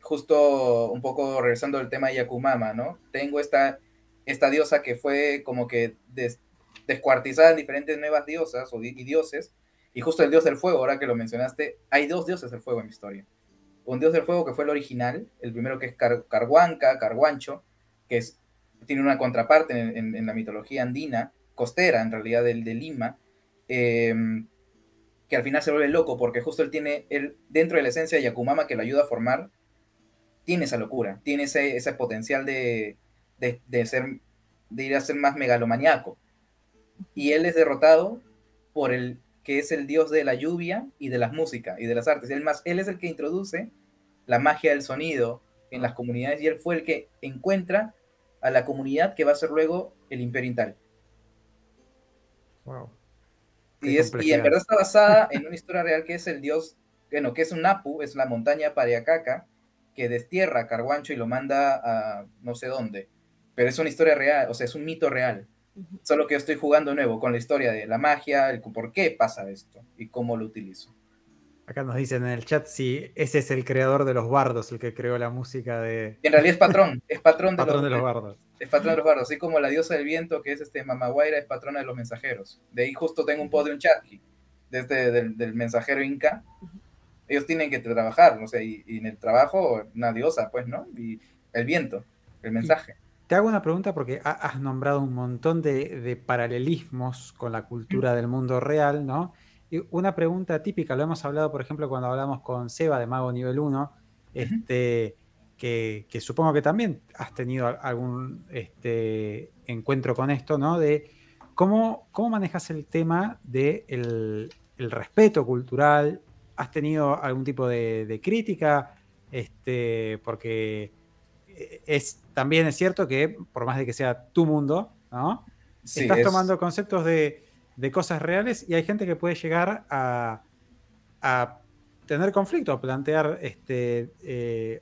Justo un poco regresando al tema de Yakumama, ¿no? Tengo esta diosa que fue como que descuartizada en diferentes nuevas diosas y dioses, y justo el dios del fuego, ahora que lo mencionaste, hay 2 dioses del fuego en mi historia. Un dios del fuego que fue el original, el primero que es Carguancho, que tiene una contraparte en la mitología andina, costera en realidad de Lima, que al final se vuelve loco porque justo él dentro de la esencia de Yakumama que lo ayuda a formar, tiene esa locura, tiene ese potencial de ir a ser más megalomaniaco. Y él es derrotado por el que es el dios de la lluvia y de las músicas y de las artes. Él es el que introduce la magia del sonido en las comunidades, y él fue el que encuentra a la comunidad que va a ser luego el Imperio Intal. Wow. Y en verdad está basada en una historia real que es el dios, bueno, que es un Apu, es la montaña Pariacaca, que destierra a Carguancho y lo manda a no sé dónde. Pero es una historia real, o sea, es un mito real. Solo que yo estoy jugando nuevo con la historia de la magia, el por qué pasa esto y cómo lo utilizo. Acá nos dicen en el chat si ese es el creador de los bardos, el que creó la música de En realidad es patrón de Patrón de los Bardos. es patrón de los bardos, así como la diosa del viento, que es Mamaguaira, es patrona de los mensajeros. De ahí justo tengo un post de un charqui, del mensajero inca. Ellos tienen que trabajar, o sea, y en el trabajo, una diosa, pues, ¿no? Y el viento, el mensaje. Te hago una pregunta porque has nombrado un montón de paralelismos con la cultura del mundo real, ¿no? Y una pregunta típica, lo hemos hablado, por ejemplo, cuando hablamos con Seba de Mago Nivel 1, que supongo que también has tenido algún encuentro con esto, ¿no? De cómo manejas el tema del el respeto cultural. ¿Has tenido algún tipo de crítica? Porque también es cierto que, por más de que sea tu mundo, ¿no? Sí, Estás tomando conceptos de cosas reales y hay gente que puede llegar a tener conflicto, a plantear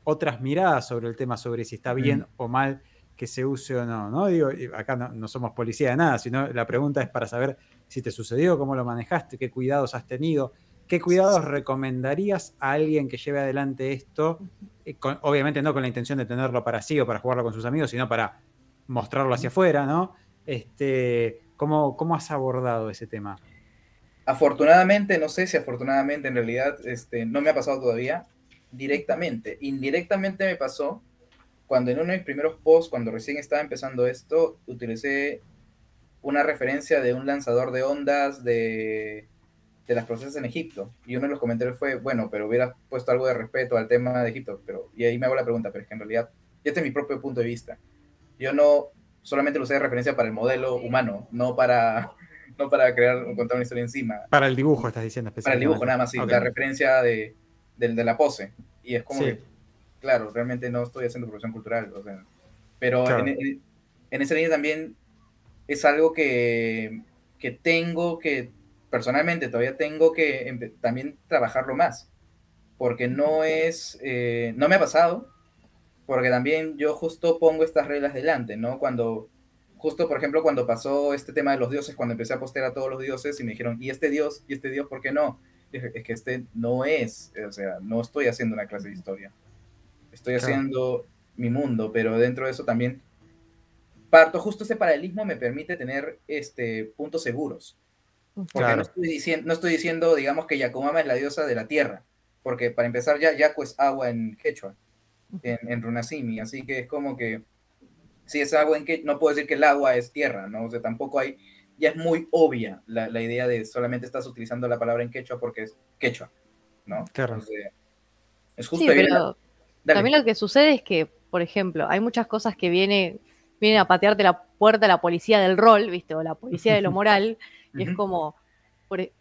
otras miradas sobre el tema, sobre si está bien o mal que se use o no, ¿no? Digo, acá no somos policía de nada, sino la pregunta es para saber si te sucedió, cómo lo manejaste, qué cuidados has tenido, qué cuidados recomendarías a alguien que lleve adelante esto, obviamente no con la intención de tenerlo para sí o para jugarlo con sus amigos, sino para mostrarlo hacia afuera, ¿no? ¿Cómo has abordado ese tema? Afortunadamente, no sé si afortunadamente en realidad no me ha pasado todavía directamente. Indirectamente me pasó cuando en uno de mis primeros posts, cuando recién estaba empezando esto, utilicé una referencia de un lanzador de ondas de las procesas en Egipto. Y uno de los comentarios fue, bueno, pero hubieras puesto algo de respeto al tema de Egipto. Y ahí me hago la pregunta, pero es que en realidad, este es mi propio punto de vista. Yo no solamente lo usé de referencia para el modelo humano, no para contar una historia encima. Para el dibujo estás diciendo Para el dibujo, específicamente. nada más, sí, Okay. la referencia de la pose. Y es como sí. que, claro, realmente no estoy haciendo profesión cultural, o sea, pero Claro. en esa línea también es algo que tengo que, personalmente todavía tengo que también trabajarlo más, porque no me ha pasado, porque también yo justo pongo estas reglas delante, ¿no? Justo, por ejemplo, cuando pasó este tema de los dioses, cuando empecé a postear a todos los dioses y me dijeron, ¿y este dios, por qué no? Dije, es que no es, o sea, no estoy haciendo una clase de historia, estoy haciendo mi mundo, pero dentro de eso también justo ese paralelismo me permite tener puntos seguros, porque no estoy diciendo, digamos, que Yakumama es la diosa de la tierra, porque para empezar Yaku es agua en quechua, en Runasimi, así que es como que si es agua en quechua, no puedo decir que el agua es tierra, ¿no? O sea, tampoco ya es muy obvia la idea de solamente estás utilizando la palabra en quechua porque es quechua, ¿no? Claro. Entonces, es justo sí, pero también lo que sucede es que, por ejemplo, hay muchas cosas que vienen a patearte la puerta la policía del rol, ¿viste? O la policía de lo moral, y es como,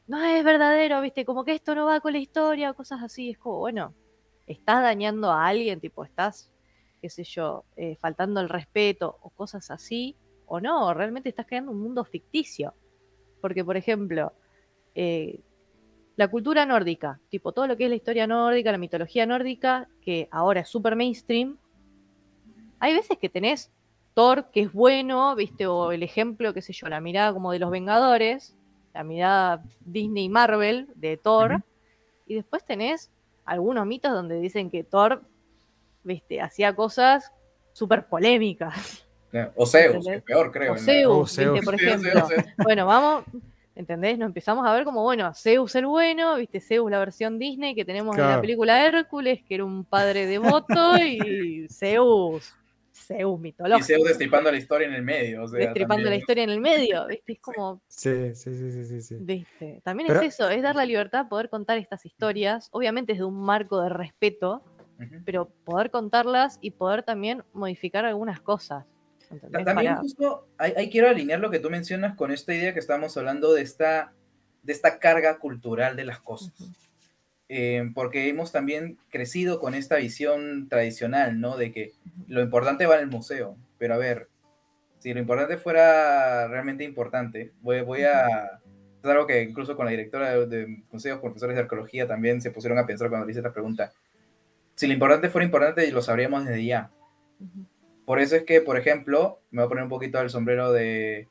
no es verdadero, ¿viste? Como que esto no va con la historia, cosas así, es como, bueno, estás dañando a alguien, tipo, estás, qué sé yo, faltando el respeto o cosas así, o no, realmente estás creando un mundo ficticio. Porque, por ejemplo, la cultura nórdica, tipo todo lo que es la historia nórdica, la mitología nórdica, que ahora es súper mainstream, hay veces que tenés Thor, que es bueno, ¿viste? O el ejemplo, qué sé yo, la mirada como de los Vengadores, la mirada Disney Marvel de Thor, y después tenés algunos mitos donde dicen que Thor, ¿viste? Hacía cosas súper polémicas. O Zeus, que es peor, creo. O Zeus, ¿viste? Por ejemplo. Bueno, vamos, ¿entendés? Nos empezamos a ver como, bueno, Zeus el bueno, ¿viste? Zeus la versión Disney que tenemos en la película Hércules, que era un padre devoto, y Zeus mitológico. Y Zeus destripando la historia en el medio. O sea, destripando también. la historia en el medio, ¿viste? Es como... Sí. ¿Viste? También es eso, es dar la libertad de poder contar estas historias, obviamente desde un marco de respeto, pero poder contarlas y poder también modificar algunas cosas. ¿Entendés? También justo ahí quiero alinear lo que tú mencionas con esta idea que estábamos hablando de esta carga cultural de las cosas. Porque hemos también crecido con esta visión tradicional, ¿no? De que lo importante va en el museo. Pero a ver, si lo importante fuera realmente importante, voy a... Es algo que incluso con la directora de consejos profesores de arqueología también se pusieron a pensar cuando le hice esta pregunta. Si lo importante fuera importante, lo sabríamos desde ya. Por eso es que, por ejemplo, me voy a poner un poquito el sombrero de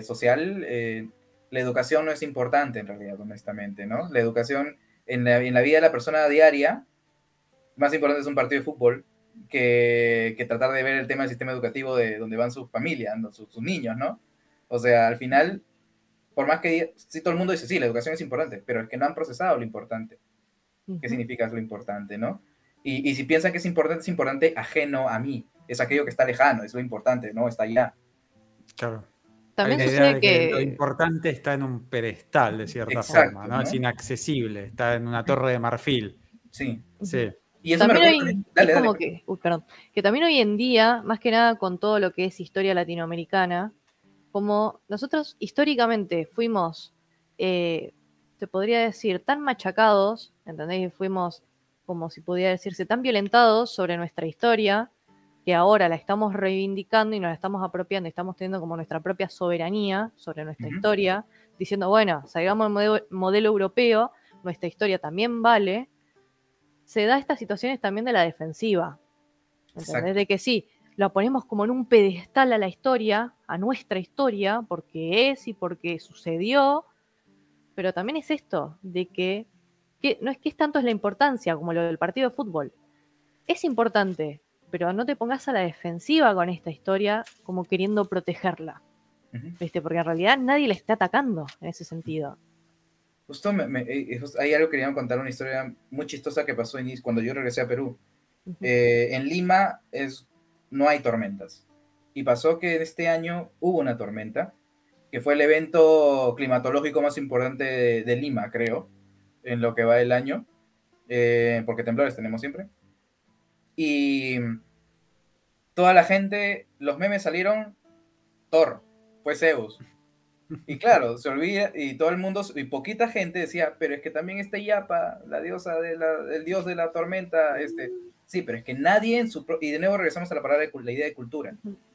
social. la educación no es importante en realidad, honestamente, ¿no? La educación en la vida de la persona diaria, más importante es un partido de fútbol que tratar de ver el tema del sistema educativo de donde van sus familias, ¿no? sus niños, ¿no? O sea, al final, por más que sí, todo el mundo dice, sí, la educación es importante, pero es que no han procesado lo importante. ¿Qué significa lo importante, no? Y si piensan que es importante ajeno a mí, es aquello que está lejano, es lo importante, ¿no? Está allá. Claro. También Hay la idea sucede de que lo importante está en un pedestal, de cierta Exacto, forma, ¿no? ¿no? Es inaccesible, está en una torre de marfil. Sí. Sí. Y eso también me recuerda... hay, Dale, es como dale. que, perdón, que también hoy en día, más que nada con todo lo que es historia latinoamericana, como nosotros históricamente fuimos, se podría decir, tan machacados, ¿entendés? Fuimos, como si pudiera decirse, tan violentados sobre nuestra historia, que ahora la estamos reivindicando y nos la estamos apropiando, y estamos teniendo como nuestra propia soberanía sobre nuestra historia, diciendo, bueno, salgamos del modelo europeo, nuestra historia también vale. Se da estas situaciones también de la defensiva, ¿entendés? Exacto. De que sí, lo ponemos como en un pedestal a la historia, a nuestra historia, porque es y porque sucedió, pero también es esto, de que no es que es tanto es la importancia como lo del partido de fútbol. Es importante, pero no te pongas a la defensiva con esta historia como queriendo protegerla, ¿viste? Porque en realidad nadie le está atacando en ese sentido. Justo hay algo que quería contar, una historia muy chistosa que pasó cuando yo regresé a Perú. En Lima no hay tormentas. Y pasó que este año hubo una tormenta, que fue el evento climatológico más importante de Lima, creo, en lo que va el año, porque temblores tenemos siempre. Y toda la gente, los memes salieron, Thor, fue Zeus. Y claro, se olvida, y todo el mundo, y poquita gente decía, pero es que también está Yapa, la diosa el dios de la tormenta, sí, pero es que nadie y de nuevo regresamos a la palabra la idea de cultura.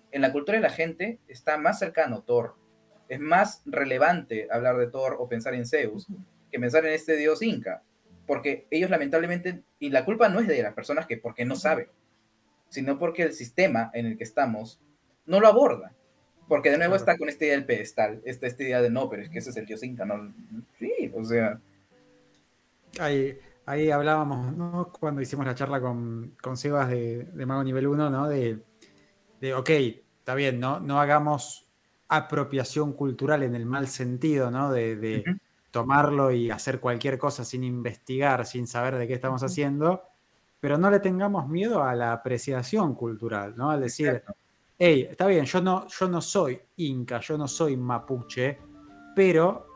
En la cultura de la gente está más cercano Thor, es más relevante hablar de Thor o pensar en Zeus que pensar en este dios inca, porque ellos lamentablemente, y la culpa no es de las personas porque no saben, sino porque el sistema en el que estamos no lo aborda. Porque de nuevo está con esta idea del pedestal, esta idea de no, pero es que ese es el dios inca, ¿no? Sí, o sea... Ahí hablábamos, ¿no? Cuando hicimos la charla con Sebas de Mago Nivel 1, ¿no? De ok, está bien, no hagamos apropiación cultural en el mal sentido, ¿no? De tomarlo y hacer cualquier cosa sin investigar, sin saber de qué estamos haciendo, pero no le tengamos miedo a la apreciación cultural, ¿no? Al decir... Exacto. Hey, está bien, yo no soy inca, yo no soy mapuche, pero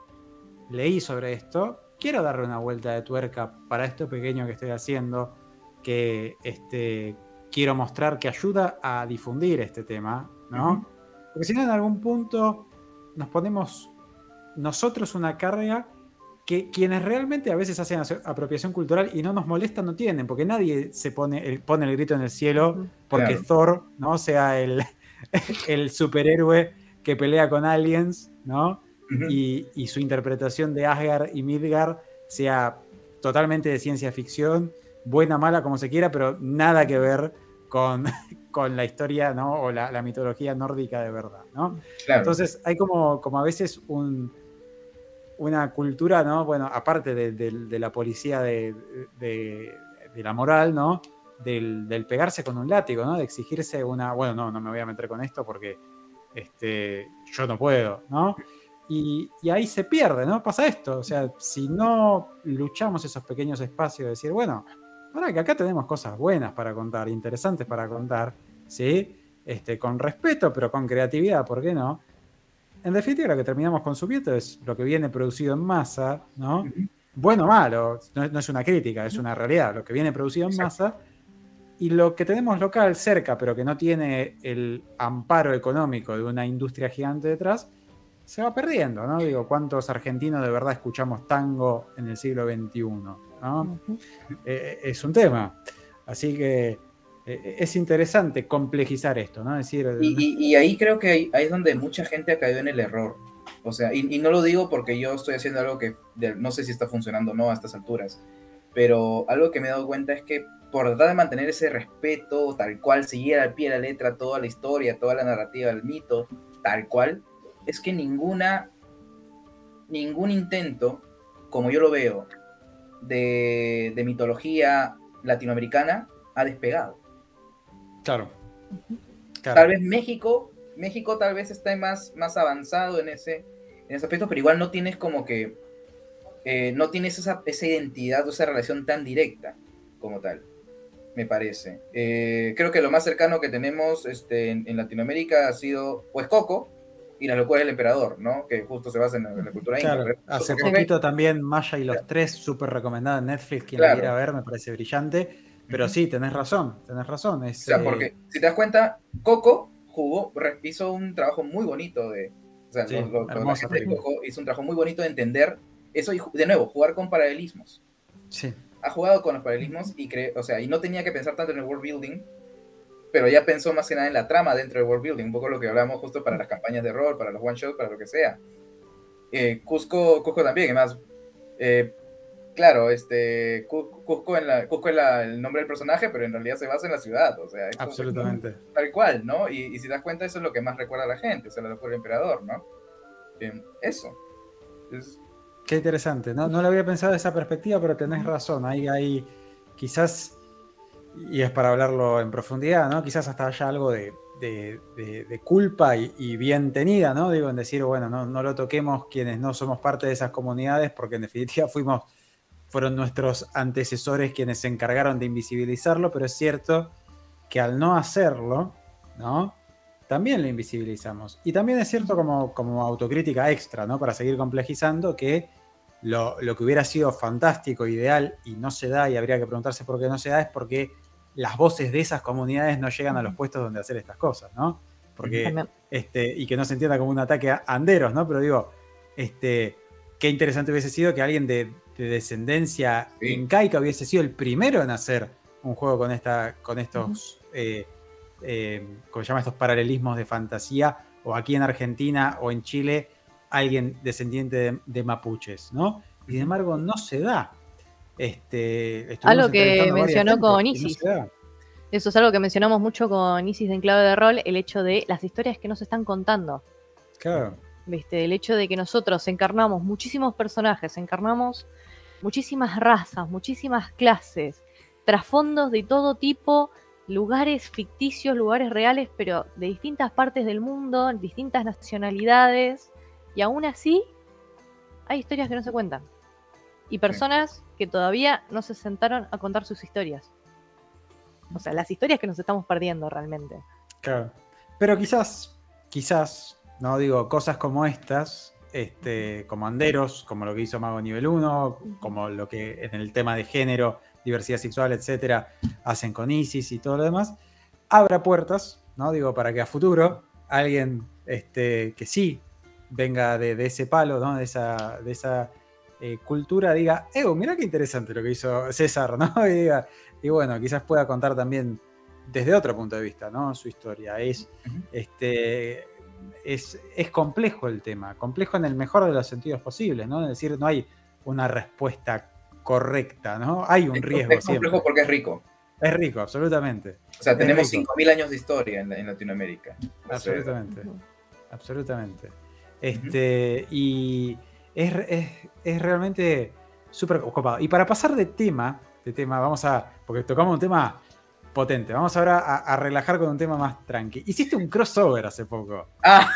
leí sobre esto, quiero darle una vuelta de tuerca para esto pequeño que estoy haciendo, que quiero mostrar que ayuda a difundir este tema, ¿no? Porque si no, en algún punto nos ponemos nosotros una carga que quienes realmente a veces hacen apropiación cultural y no nos molesta no tienen, porque nadie se pone el grito en el cielo porque Thor, ¿no? Sea el superhéroe que pelea con aliens, ¿no? Y su interpretación de Asgard y Midgard sea totalmente de ciencia ficción, buena, mala, como se quiera, pero nada que ver con la historia, ¿no? O la mitología nórdica de verdad, ¿no? Claro. Entonces hay como a veces una cultura, ¿no? Bueno, aparte de la policía de la moral, ¿no? Del pegarse con un látigo, ¿no? De exigirse bueno, no me voy a meter con esto porque yo no puedo, ¿no? Y ahí se pierde, ¿no? Pasa esto, o sea, si no luchamos esos pequeños espacios de decir, bueno, ahora que acá tenemos cosas buenas para contar, interesantes para contar, ¿sí? Con respeto, pero con creatividad, ¿por qué no? En definitiva, lo que terminamos consumiendo es lo que viene producido en masa, ¿no? Bueno o malo, no es una crítica, es una realidad, lo que viene producido en masa, y lo que tenemos local cerca, pero que no tiene el amparo económico de una industria gigante detrás, se va perdiendo, ¿no? Digo, ¿cuántos argentinos de verdad escuchamos tango en el siglo XXI? ¿No? Es un tema. Así que es interesante complejizar esto, ¿no? Es decir, y ahí creo que ahí es donde mucha gente ha caído en el error. O sea, y no lo digo porque yo estoy haciendo algo que no sé si está funcionando o no a estas alturas, pero algo que me he dado cuenta es que por tratar de mantener ese respeto tal cual, seguir al pie de la letra toda la historia, toda la narrativa, el mito, tal cual, es que ninguna ningún intento, como yo lo veo, de mitología latinoamericana ha despegado. Claro. Tal vez México tal vez está más avanzado en ese aspecto, pero igual no tienes como que, no tienes esa identidad o esa relación tan directa como tal, me parece. Creo que lo más cercano que tenemos en Latinoamérica ha sido pues Coco y Las locuras del emperador, ¿no? Que justo se basa en la cultura inca. Claro, hace poquito también Maya y los tres, súper recomendada en Netflix, quien la quiera ver, me parece brillante. Pero sí, tenés razón. O sea, porque si te das cuenta, Coco hizo un trabajo muy bonito de... O sea, sí, la gente de Coco hizo un trabajo muy bonito de entender eso y, de nuevo, jugar con paralelismos. Sí. Ha jugado con los paralelismos y y no tenía que pensar tanto en el world building, pero ya pensó más que nada en la trama dentro del world building, un poco lo que hablamos justo para las campañas de rol, para los one shots, para lo que sea. Cusco también, además, claro, Cusco es el nombre del personaje, pero en realidad se basa en la ciudad, o sea, absolutamente. Tal cual, ¿no? Y si te das cuenta, eso es lo que más recuerda a la gente, o sea, la locura del emperador, ¿no? Eso. Qué interesante, no lo había pensado de esa perspectiva, pero tenés razón, ahí quizás, y es para hablarlo en profundidad, ¿no? Quizás hasta haya algo de culpa y bien tenida, ¿no? Digo, en decir, bueno, no lo toquemos quienes no somos parte de esas comunidades, porque en definitiva fueron nuestros antecesores quienes se encargaron de invisibilizarlo, pero es cierto que al no hacerlo, ¿no? También lo invisibilizamos. Y también es cierto como autocrítica extra, ¿no? Para seguir complejizando, que lo que hubiera sido fantástico, ideal, y no se da, y habría que preguntarse por qué no se da, es porque las voces de esas comunidades no llegan a los puestos donde hacer estas cosas, ¿no? Porque, y que no se entienda como un ataque a anderos, ¿no? Pero digo, qué interesante hubiese sido que alguien de descendencia incaica hubiese sido el primero en hacer un juego con estos, ¿cómo se llama? Estos paralelismos de fantasía, o aquí en Argentina o en Chile, alguien descendiente de mapuches, ¿no? Y sin embargo no se da. Algo que mencionó con Isis. No, eso es algo que mencionamos mucho con Isis de Enclave de Rol, el hecho de las historias que nos están contando. Claro. ¿Viste? El hecho de que nosotros encarnamos muchísimos personajes, encarnamos muchísimas razas, muchísimas clases, trasfondos de todo tipo, lugares ficticios, lugares reales, pero de distintas partes del mundo, distintas nacionalidades, y aún así hay historias que no se cuentan. Y personas que todavía no se sentaron a contar sus historias. O sea, las historias que nos estamos perdiendo realmente. Claro. Pero quizás, no digo, cosas como estas, como Anderos, como lo que hizo Mago Nivel 1, como lo que en el tema de género, diversidad sexual, etcétera, hacen con Isis y todo lo demás, abra puertas, ¿no? Digo, para que a futuro alguien que sí venga de ese palo, ¿no? De esa cultura, diga, mirá qué interesante lo que hizo César, ¿no? Y bueno, quizás pueda contar también desde otro punto de vista, ¿no? Su historia. Es complejo el tema, complejo en el mejor de los sentidos posibles, ¿no? Es decir, no hay una respuesta correcta, ¿no? Hay un riesgo. Es complejo siempre. Porque es rico. Es rico, absolutamente. O sea, tenemos 5.000 años de historia en Latinoamérica. Absolutamente. Absolutamente. Y es realmente súper ocupado. Y para pasar de tema, porque tocamos un tema potente, vamos ahora a relajar con un tema más tranqui. Hiciste un crossover hace poco,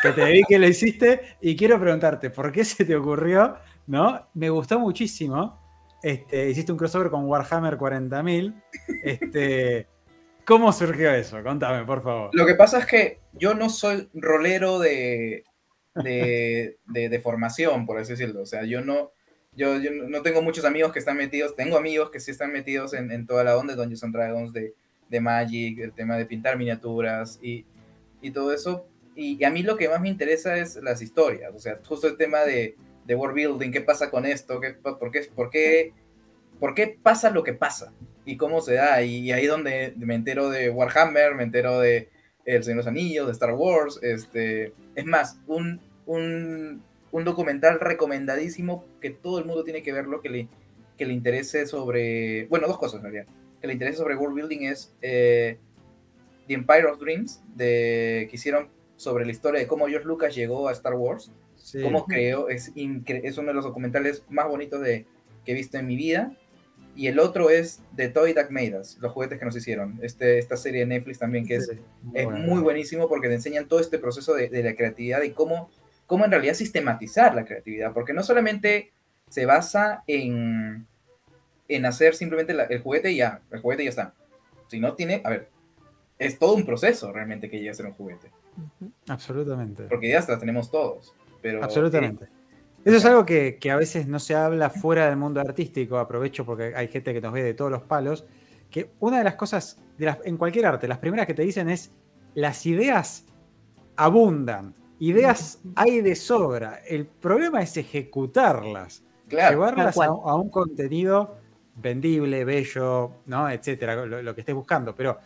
que te vi que lo hiciste, y quiero preguntarte, ¿por qué se te ocurrió? ¿No? Me gustó muchísimo. Hiciste un crossover con Warhammer 40.000. ¿Cómo surgió eso? Contame, por favor. Lo que pasa es que yo no soy rolero de formación, por así decirlo. O sea, yo no tengo muchos amigos que están metidos. Tengo amigos que sí están metidos en toda la onda de Dungeons and Dragons, de Magic, el tema de pintar miniaturas y todo eso. Y a mí lo que más me interesa es las historias. O sea, justo el tema de world building, qué pasa con esto, por qué pasa lo que pasa y cómo se da. Y ahí donde me entero de Warhammer, me entero de El Señor de los Anillos, de Star Wars. Es más, un documental recomendadísimo que todo el mundo tiene que verlo, que le interese sobre... Bueno, dos cosas en realidad. Que le interese sobre world building es The Empire of Dreams, que hicieron sobre la historia de cómo George Lucas llegó a Star Wars. Sí. cómo creó, es uno de los documentales más bonitos que he visto en mi vida. Y el otro es The Toy That Made Us, los juguetes que nos hicieron. Esta serie de Netflix también, que Sí, es bueno, muy buenísimo porque te enseñan todo este proceso de la creatividad y cómo en realidad sistematizar la creatividad. Porque no solamente se basa en hacer simplemente el juguete y ya, el juguete ya está. Sino tiene, a ver, es todo un proceso realmente que llega a ser un juguete. absolutamente. Porque ya hasta tenemos todos. Pero, Absolutamente. o Eso es sea, algo que a veces no se habla fuera del mundo artístico. Aprovecho porque hay gente que nos ve de todos los palos. Que una de las cosas, en cualquier arte, las primeras que te dicen es: las ideas abundan. Ideas hay de sobra. El problema es ejecutarlas. claro, Llevarlas Tal a cual. un contenido vendible, bello, ¿no? Etcétera, lo que estés buscando. Pero,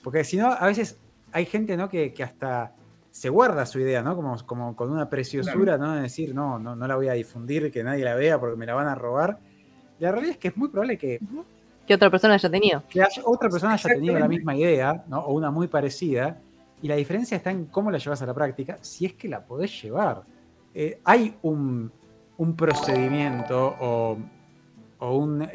porque si no, a veces hay gente, ¿no? que hasta se guarda su idea, ¿no? Como con una preciosura, ¿no? De decir, no la voy a difundir, que nadie la vea porque me la van a robar. Y la realidad es que es muy probable que Que otra persona haya tenido. otra persona haya tenido la Exactamente. misma idea, ¿no? O una muy parecida, y la diferencia está en cómo la llevas a la práctica, si es que la podés llevar. Hay un procedimiento o un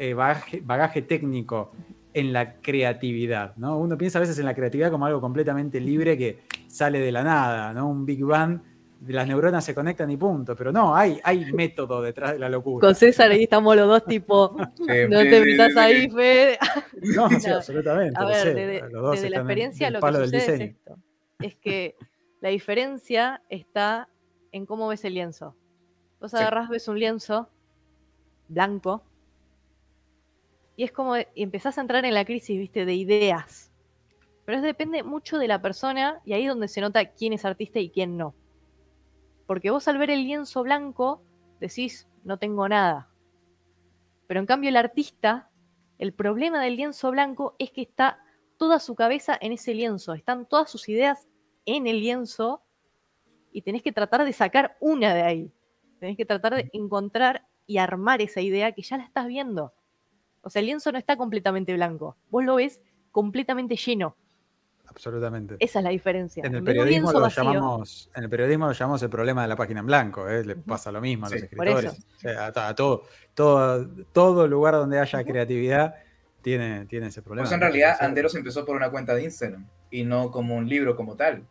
bagaje técnico en la creatividad, ¿no? Uno piensa a veces en la creatividad como algo completamente libre que sale de la nada, ¿no? Un Big Bang, las neuronas se conectan y punto, pero no, hay método detrás de la locura. Con César ahí estamos los dos tipo, no te metas ahí, Fede. No, sí, No, absolutamente, a lo ver, sé. Los dos desde la están experiencia del lo que palo del sucede es diseño. esto. Es que la diferencia está en cómo ves el lienzo. Vos Sí. agarrás, ves un lienzo blanco y es como y empezás a entrar en la crisis, viste, de ideas. Pero depende mucho de la persona y ahí es donde se nota quién es artista y quién no. Porque vos al ver el lienzo blanco decís, no tengo nada. Pero en cambio el artista, el problema del lienzo blanco es que está toda su cabeza en ese lienzo, están todas sus ideas en el lienzo y tenés que tratar de sacar una de ahí. Tenés que tratar de encontrar y armar esa idea que ya la estás viendo. O sea, el lienzo no está completamente blanco, vos lo ves completamente lleno. Absolutamente. Esa es la diferencia. En el vez de un periodismo lienzo lo vacío, llamamos, el problema de la página en blanco, ¿eh? Le pasa lo mismo a los Sí, por escritores. eso. O sea, a todo lugar donde haya creatividad tiene ese Por problema. eso en ¿no? realidad Sucede. Anderos empezó por una cuenta de Instagram y no como un libro como tal.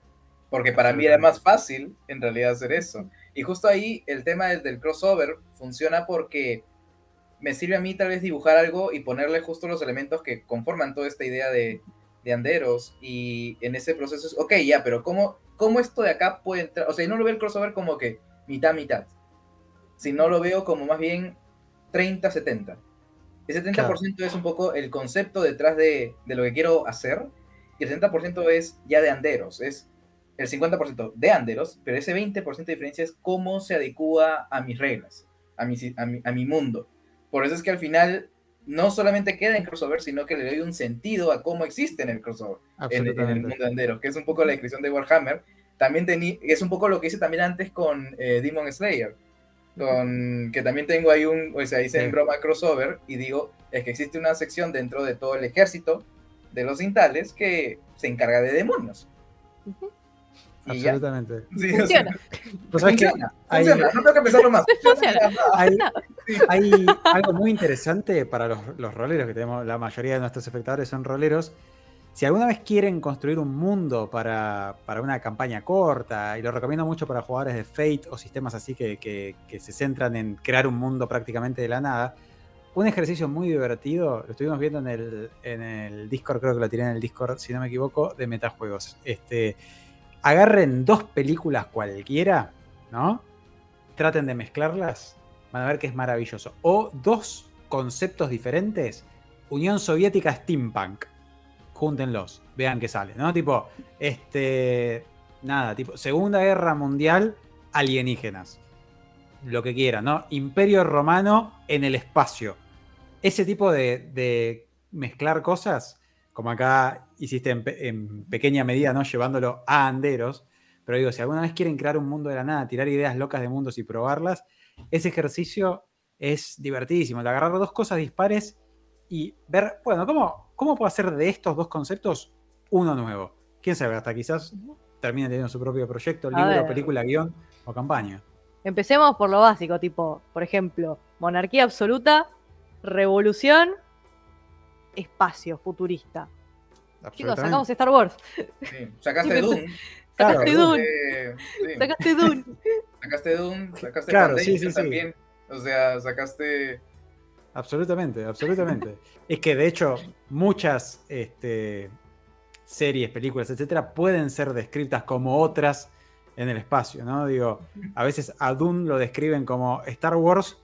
Porque para mí era Absolutamente. más fácil en realidad hacer eso. Y justo ahí el tema del crossover funciona porque me sirve a mí tal vez dibujar algo y ponerle justo los elementos que conforman toda esta idea de Anderos. Y en ese proceso es, ok, ya, pero ¿cómo esto de acá puede entrar? O sea, yo no lo veo el crossover como que mitad, sino lo veo como más bien 30-70. El 70% es un poco el concepto detrás de lo que quiero hacer, y el 70% es ya de Anderos, es el 50% de Anderos, pero ese 20% de diferencia es cómo se adecua a mis reglas, a mi mundo. Por eso es que al final no solamente queda en crossover, sino que le doy un sentido a cómo existe en el crossover, en el mundo de Anderos, que es un poco la descripción de Warhammer. También es un poco lo que hice también antes con Demon Slayer, que también tengo ahí hice en broma crossover y digo, es que existe una sección dentro de todo el ejército de los Intales que se encarga de demonios. Y absolutamente. ya. Sí, funciona. Pues sabes que funciona, no tengo que pensarlo más. hay algo muy interesante para los roleros que tenemos, la mayoría de nuestros espectadores son roleros. Si alguna vez quieren construir un mundo para una campaña corta, y lo recomiendo mucho para jugadores de Fate o sistemas así que se centran en crear un mundo prácticamente de la nada, un ejercicio muy divertido, lo estuvimos viendo en el Discord, creo que lo tiré en el Discord, si no me equivoco, de Metajuegos. Agarren 2 películas cualquiera, ¿no? Traten de mezclarlas, van a ver que es maravilloso. O 2 conceptos diferentes, Unión Soviética Steampunk. Júntenlos, vean qué sale, ¿no? Tipo, tipo, Segunda Guerra Mundial, alienígenas. Lo que quieran, ¿no? Imperio Romano en el espacio. Ese tipo de mezclar cosas, como acá hiciste en pequeña medida, ¿no? Llevándolo a Anderos. Pero digo, si alguna vez quieren crear un mundo de la nada, tirar ideas locas de mundos y probarlas, ese ejercicio es divertidísimo. De agarrar 2 cosas dispares y ver, bueno, ¿cómo puedo hacer de estos 2 conceptos uno nuevo? Quién sabe, hasta quizás termine teniendo su propio proyecto, libro, película, guión. O campaña. Empecemos por lo básico, tipo, por ejemplo, monarquía absoluta, revolución, espacio futurista. Chicos, sacamos Star Wars. Sí. Sacaste Dune. Sacaste Claro, Dune. Sí. Sacaste Dune. Sacaste Dune, sacaste Claro, Foundation sí. también. O sea, sacaste... Absolutamente. Es que de hecho muchas series, películas, etcétera, pueden ser descritas como otras en el espacio, ¿no? Digo, a veces a Dune lo describen como Star Wars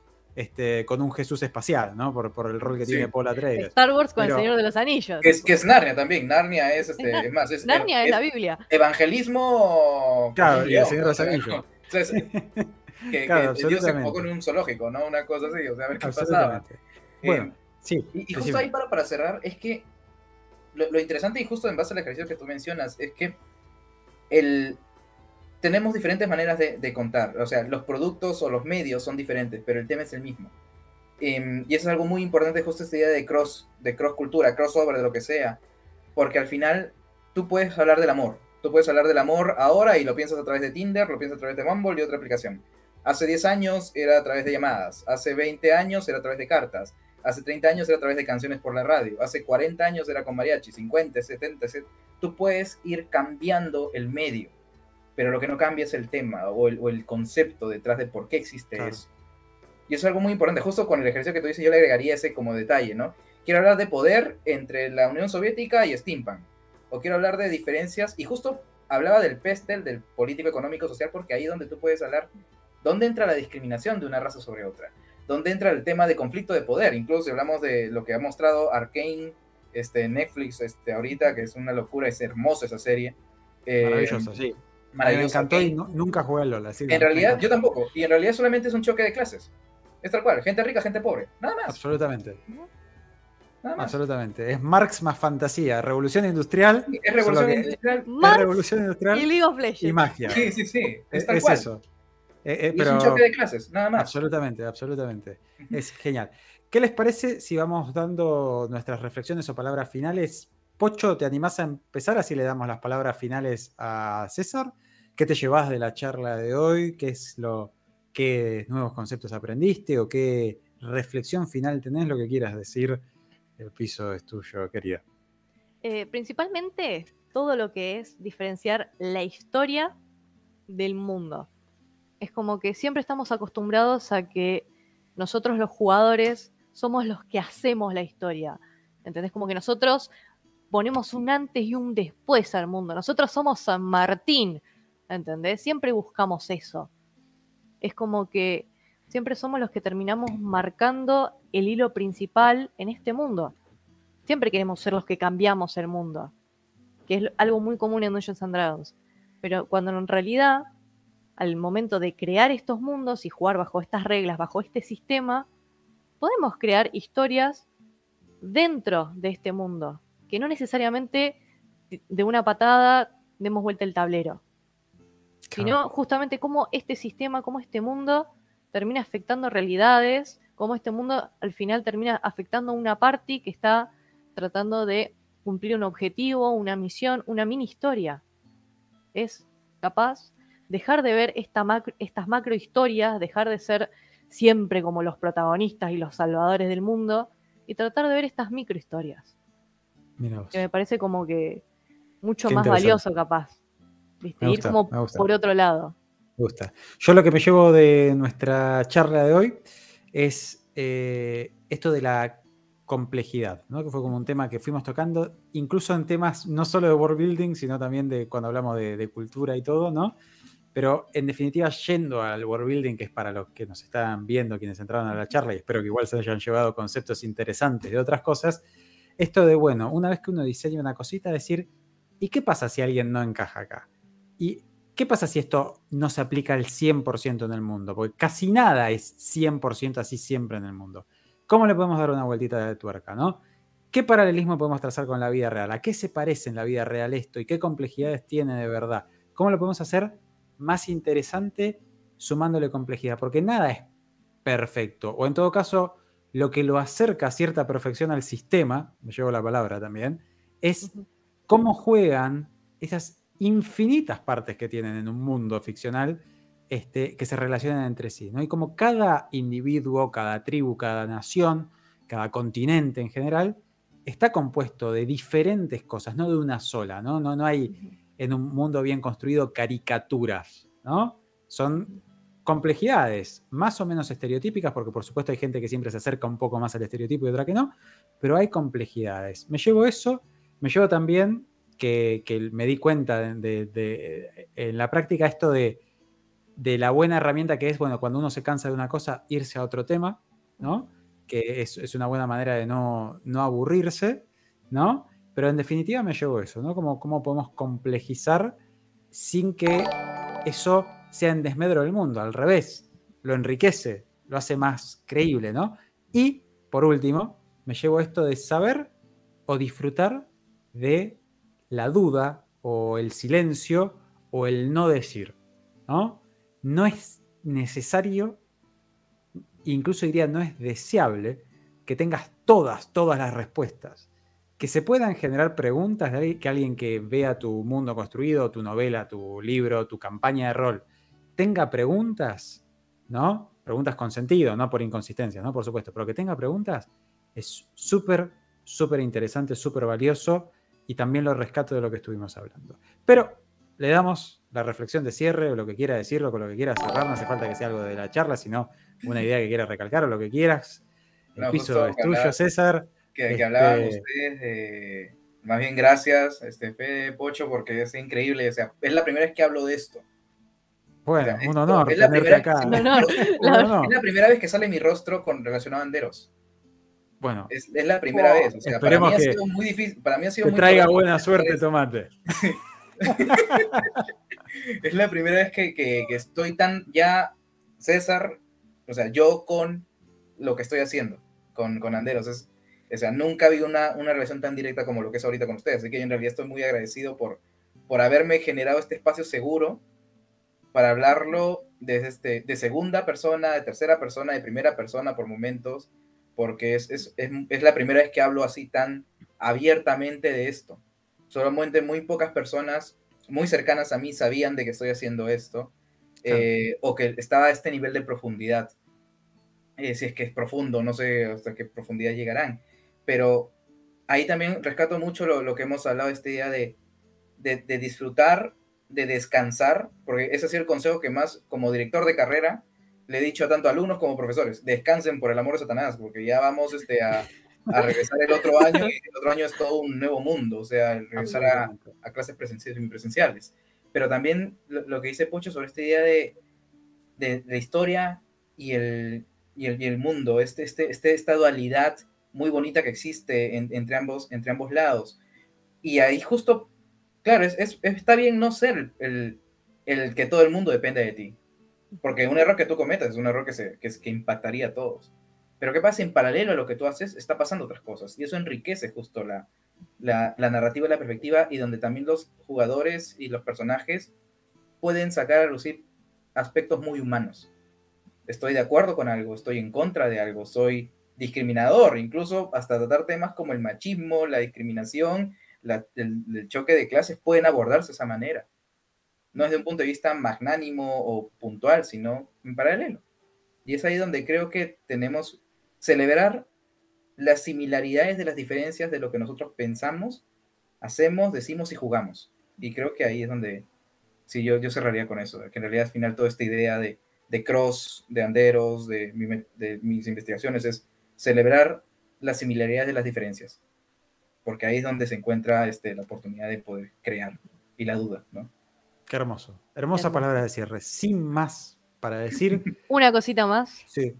con un Jesús espacial, ¿no? Por el rol que tiene Paul Atreides. Star Wars con Pero, el Señor de los Anillos. Que es Narnia también. Narnia es, es más, Narnia es la Biblia. Evangelismo. Claro, y el guión, Señor de los Anillos. Entonces, Claro, que Dios se enfocó en un zoológico, ¿no? Una cosa así, o sea, a ver qué pasaba. Bueno, sí. Y justo ahí para cerrar, es que lo interesante y justo en base al ejercicio que tú mencionas, es que tenemos diferentes maneras de contar. O sea, los productos o los medios son diferentes, pero el tema es el mismo. Y eso es algo muy importante, justo esta idea de cross cultura, crossover, de lo que sea. Porque al final tú puedes hablar del amor. Tú puedes hablar del amor ahora y lo piensas a través de Tinder, lo piensas a través de Bumble y otra aplicación. Hace 10 años era a través de llamadas. Hace 20 años era a través de cartas. Hace 30 años era a través de canciones por la radio. Hace 40 años era con mariachi. 50, 70, etc. Tú puedes ir cambiando el medio. Pero lo que no cambia es el tema o el concepto detrás de por qué existe eso. Y eso es algo muy importante. Justo con el ejercicio que tú dices, yo le agregaría ese como detalle, ¿no? Quiero hablar de poder entre la Unión Soviética y Steampunk. O quiero hablar de diferencias. Y justo hablaba del PESTEL, del político, económico, social, porque ahí es donde tú puedes hablar dónde entra la discriminación de una raza sobre otra. Dónde entra el tema de conflicto de poder. Incluso si hablamos de lo que ha mostrado Arcane, Netflix ahorita, que es una locura, es hermosa esa serie. Maravillosa, sí. Maravillosa. Me encantó y nunca jugué al LoL. Así en realidad, yo tampoco. Y en realidad solamente es un choque de clases. Es tal cual, gente rica, gente pobre. Nada más. Absolutamente. Nada más. Absolutamente. Es Marx más fantasía. Revolución industrial. Sí, es revolución industrial. Marx es revolución industrial y League of Legends. y magia. Sí. Es tal cual. Eso. Pero... es un choque de clases, nada más. Absolutamente. Es genial. ¿Qué les parece si vamos dando nuestras reflexiones o palabras finales? Pocho, ¿te animás a empezar? Así le damos las palabras finales a César. ¿Qué te llevas de la charla de hoy? ¿Qué nuevos conceptos aprendiste? ¿O qué reflexión final tenés? Lo que quieras decir. El piso es tuyo, querida. Principalmente todo lo que es diferenciar la historia del mundo. Es como que siempre estamos acostumbrados a que nosotros los jugadores somos los que hacemos la historia. ¿Entendés? Como que nosotros ponemos un antes y un después al mundo. Nosotros somos San Martín, ¿entendés? Siempre buscamos eso. Es como que siempre somos los que terminamos marcando el hilo principal en este mundo. Siempre queremos ser los que cambiamos el mundo, que es algo muy común en Dungeons & Dragons. Pero cuando en realidad, al momento de crear estos mundos y jugar bajo estas reglas, bajo este sistema, podemos crear historias dentro de este mundo, que no necesariamente de una patada demos vuelta el tablero, sino justamente cómo este sistema, cómo este mundo termina afectando realidades, cómo este mundo al final termina afectando a una party que está tratando de cumplir un objetivo, una misión, una mini historia. Es capaz dejar de ver estas macro historias, dejar de ser siempre como los protagonistas y los salvadores del mundo y tratar de ver estas micro historias. Que me parece como que mucho más valioso capaz. ¿Viste? Ir como por otro lado. Me gusta. Yo lo que me llevo de nuestra charla de hoy es esto de la complejidad, ¿no? Que fue como un tema que fuimos tocando, incluso en temas no solo de world building, sino también de cuando hablamos de cultura y todo, ¿no? Pero en definitiva, yendo al world building, que es para los que nos están viendo, quienes entraron a la charla, y espero que igual se hayan llevado conceptos interesantes de otras cosas, esto de, bueno, una vez que uno diseña una cosita, decir, ¿y qué pasa si alguien no encaja acá? ¿Y qué pasa si esto no se aplica al 100% en el mundo? Porque casi nada es 100% así siempre en el mundo. ¿Cómo le podemos dar una vueltita de tuerca, no? ¿Qué paralelismo podemos trazar con la vida real? ¿A qué se parece en la vida real esto? ¿Y qué complejidades tiene de verdad? ¿Cómo lo podemos hacer más interesante sumándole complejidad? Porque nada es perfecto. O en todo caso, lo que lo acerca a cierta perfección al sistema, me llevo la palabra también, es cómo juegan esas infinitas partes que tienen en un mundo ficcional que se relacionan entre sí, ¿no? Y como cada individuo, cada tribu, cada nación, cada continente en general, está compuesto de diferentes cosas, no de una sola, ¿no? No hay en un mundo bien construido caricaturas, ¿no? Son complejidades más o menos estereotípicas, porque por supuesto hay gente que siempre se acerca un poco más al estereotipo y otra que no, pero hay complejidades. Me llevo eso, me llevo también que me di cuenta en la práctica esto de la buena herramienta que es, bueno, cuando uno se cansa de una cosa, irse a otro tema, ¿no? Que es una buena manera de no aburrirse, ¿no? Pero en definitiva me llevo eso, ¿no? Cómo podemos complejizar sin que eso sea en desmedro del mundo, al revés, lo enriquece, lo hace más creíble, ¿no? Y, por último, me llevo esto de saber o disfrutar de la duda o el silencio o el no decir, ¿no? No es necesario, incluso diría no es deseable, que tengas todas las respuestas. Que se puedan generar preguntas que alguien que vea tu mundo construido, tu novela, tu libro, tu campaña de rol, tenga preguntas, ¿no? Preguntas con sentido, no por inconsistencia, ¿no? Por supuesto, pero que tenga preguntas es súper interesante, súper valioso y también lo rescato de lo que estuvimos hablando. Pero le damos la reflexión de cierre o lo que quiera decirlo, con lo que quiera cerrar, no hace falta que sea algo de la charla, sino una idea que quieras recalcar o lo que quieras. El piso es tuyo, César. Que hablaban ustedes de... Más bien gracias, Fede, Pocho, porque es increíble. O sea, es la primera vez que hablo de esto. Bueno, o sea, un honor es la tenerte acá. Es la primera vez que sale mi rostro relacionado a Anderos. Bueno. Es la primera vez. O sea, para mí ha sido muy difícil. Para mí ha sido muy traiga buena suerte, Tomate. Es la primera vez que estoy tan ya, César, o sea, yo con lo que estoy haciendo, con Anderos. O sea, nunca vi una relación tan directa como lo que es ahorita con ustedes. Así que yo en realidad estoy muy agradecido por haberme generado este espacio seguro para hablarlo de segunda persona, de tercera persona, de primera persona por momentos, porque es la primera vez que hablo así tan abiertamente de esto. Solamente muy pocas personas muy cercanas a mí sabían de que estoy haciendo esto, claro. O que estaba a este nivel de profundidad. Si es que es profundo, no sé hasta qué profundidad llegarán. Pero ahí también rescato mucho lo que hemos hablado este día de disfrutar, de descansar, porque ese ha sido el consejo que más, como director de carrera, le he dicho a tanto alumnos como profesores: descansen por el amor de Satanás, porque ya vamos a regresar el otro año, y el otro año es todo un nuevo mundo, o sea, el regresar a clases presenciales y semipresenciales. Pero también lo que dice Pocho sobre esta idea de historia y el mundo, esta dualidad muy bonita que existe entre ambos lados. Y ahí justo, claro, está bien no ser el que todo el mundo depende de ti, porque un error que tú cometas es un error que impactaría a todos. Pero ¿qué pasa? En paralelo a lo que tú haces, está pasando otras cosas, y eso enriquece justo la narrativa y la perspectiva, y donde también los jugadores y los personajes pueden sacar a lucir aspectos muy humanos. Estoy de acuerdo con algo, estoy en contra de algo, soy discriminador, incluso hasta tratar temas como el machismo, la discriminación, el choque de clases pueden abordarse de esa manera. No desde un punto de vista magnánimo o puntual, sino en paralelo. Y es ahí donde creo que tenemos celebrar las similaridades de las diferencias de lo que nosotros pensamos, hacemos, decimos y jugamos. Y creo que ahí es donde sí, yo cerraría con eso, que en realidad al final toda esta idea de Cross, de Anderos, de mis investigaciones, es celebrar las similaridades de las diferencias, porque ahí es donde se encuentra la oportunidad de poder crear, y la duda, ¿no? Qué hermoso. Hermosa palabra de cierre. Sin más para decir. Una cosita más. Sí.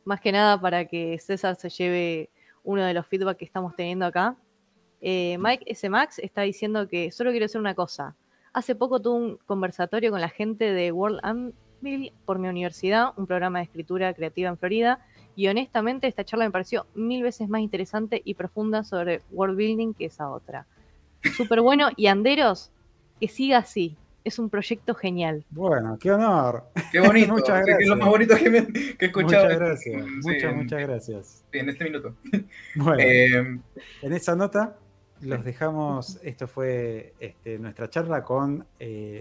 Más que nada para que César se lleve uno de los feedback que estamos teniendo acá. Mike S. Max está diciendo que solo quiero decir una cosa. Hace poco tuve un conversatorio con la gente de World Anvil por mi universidad, un programa de escritura creativa en Florida, y honestamente esta charla me pareció 1000 veces más interesante y profunda sobre world building que esa otra. Súper bueno, y Anderos, que siga así. Es un proyecto genial. Bueno, qué honor. Qué bonito. Muchas gracias. Es lo más bonito que he escuchado. Muchas gracias. Muchas gracias. En este minuto. Bueno, en esa nota los dejamos. Esto fue nuestra charla con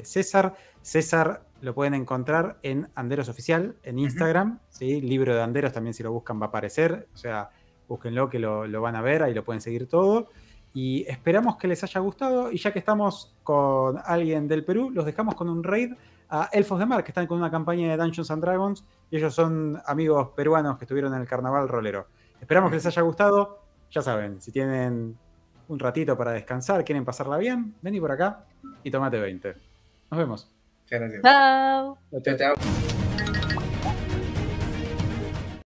César. César lo pueden encontrar en Anderos Oficial, en Instagram, ¿sí? Libro de Anderos también, si lo buscan va a aparecer, o sea, búsquenlo que lo van a ver, ahí lo pueden seguir todo. Y esperamos que les haya gustado, y ya que estamos con alguien del Perú, los dejamos con un raid a Elfos de Mar, que están con una campaña de Dungeons and Dragons, y ellos son amigos peruanos que estuvieron en el Carnaval Rolero. Esperamos que les haya gustado. Ya saben, si tienen un ratito para descansar, quieren pasarla bien, vení por acá y tomate 20. Nos vemos. Muchas gracias. Chao. Chao, chao.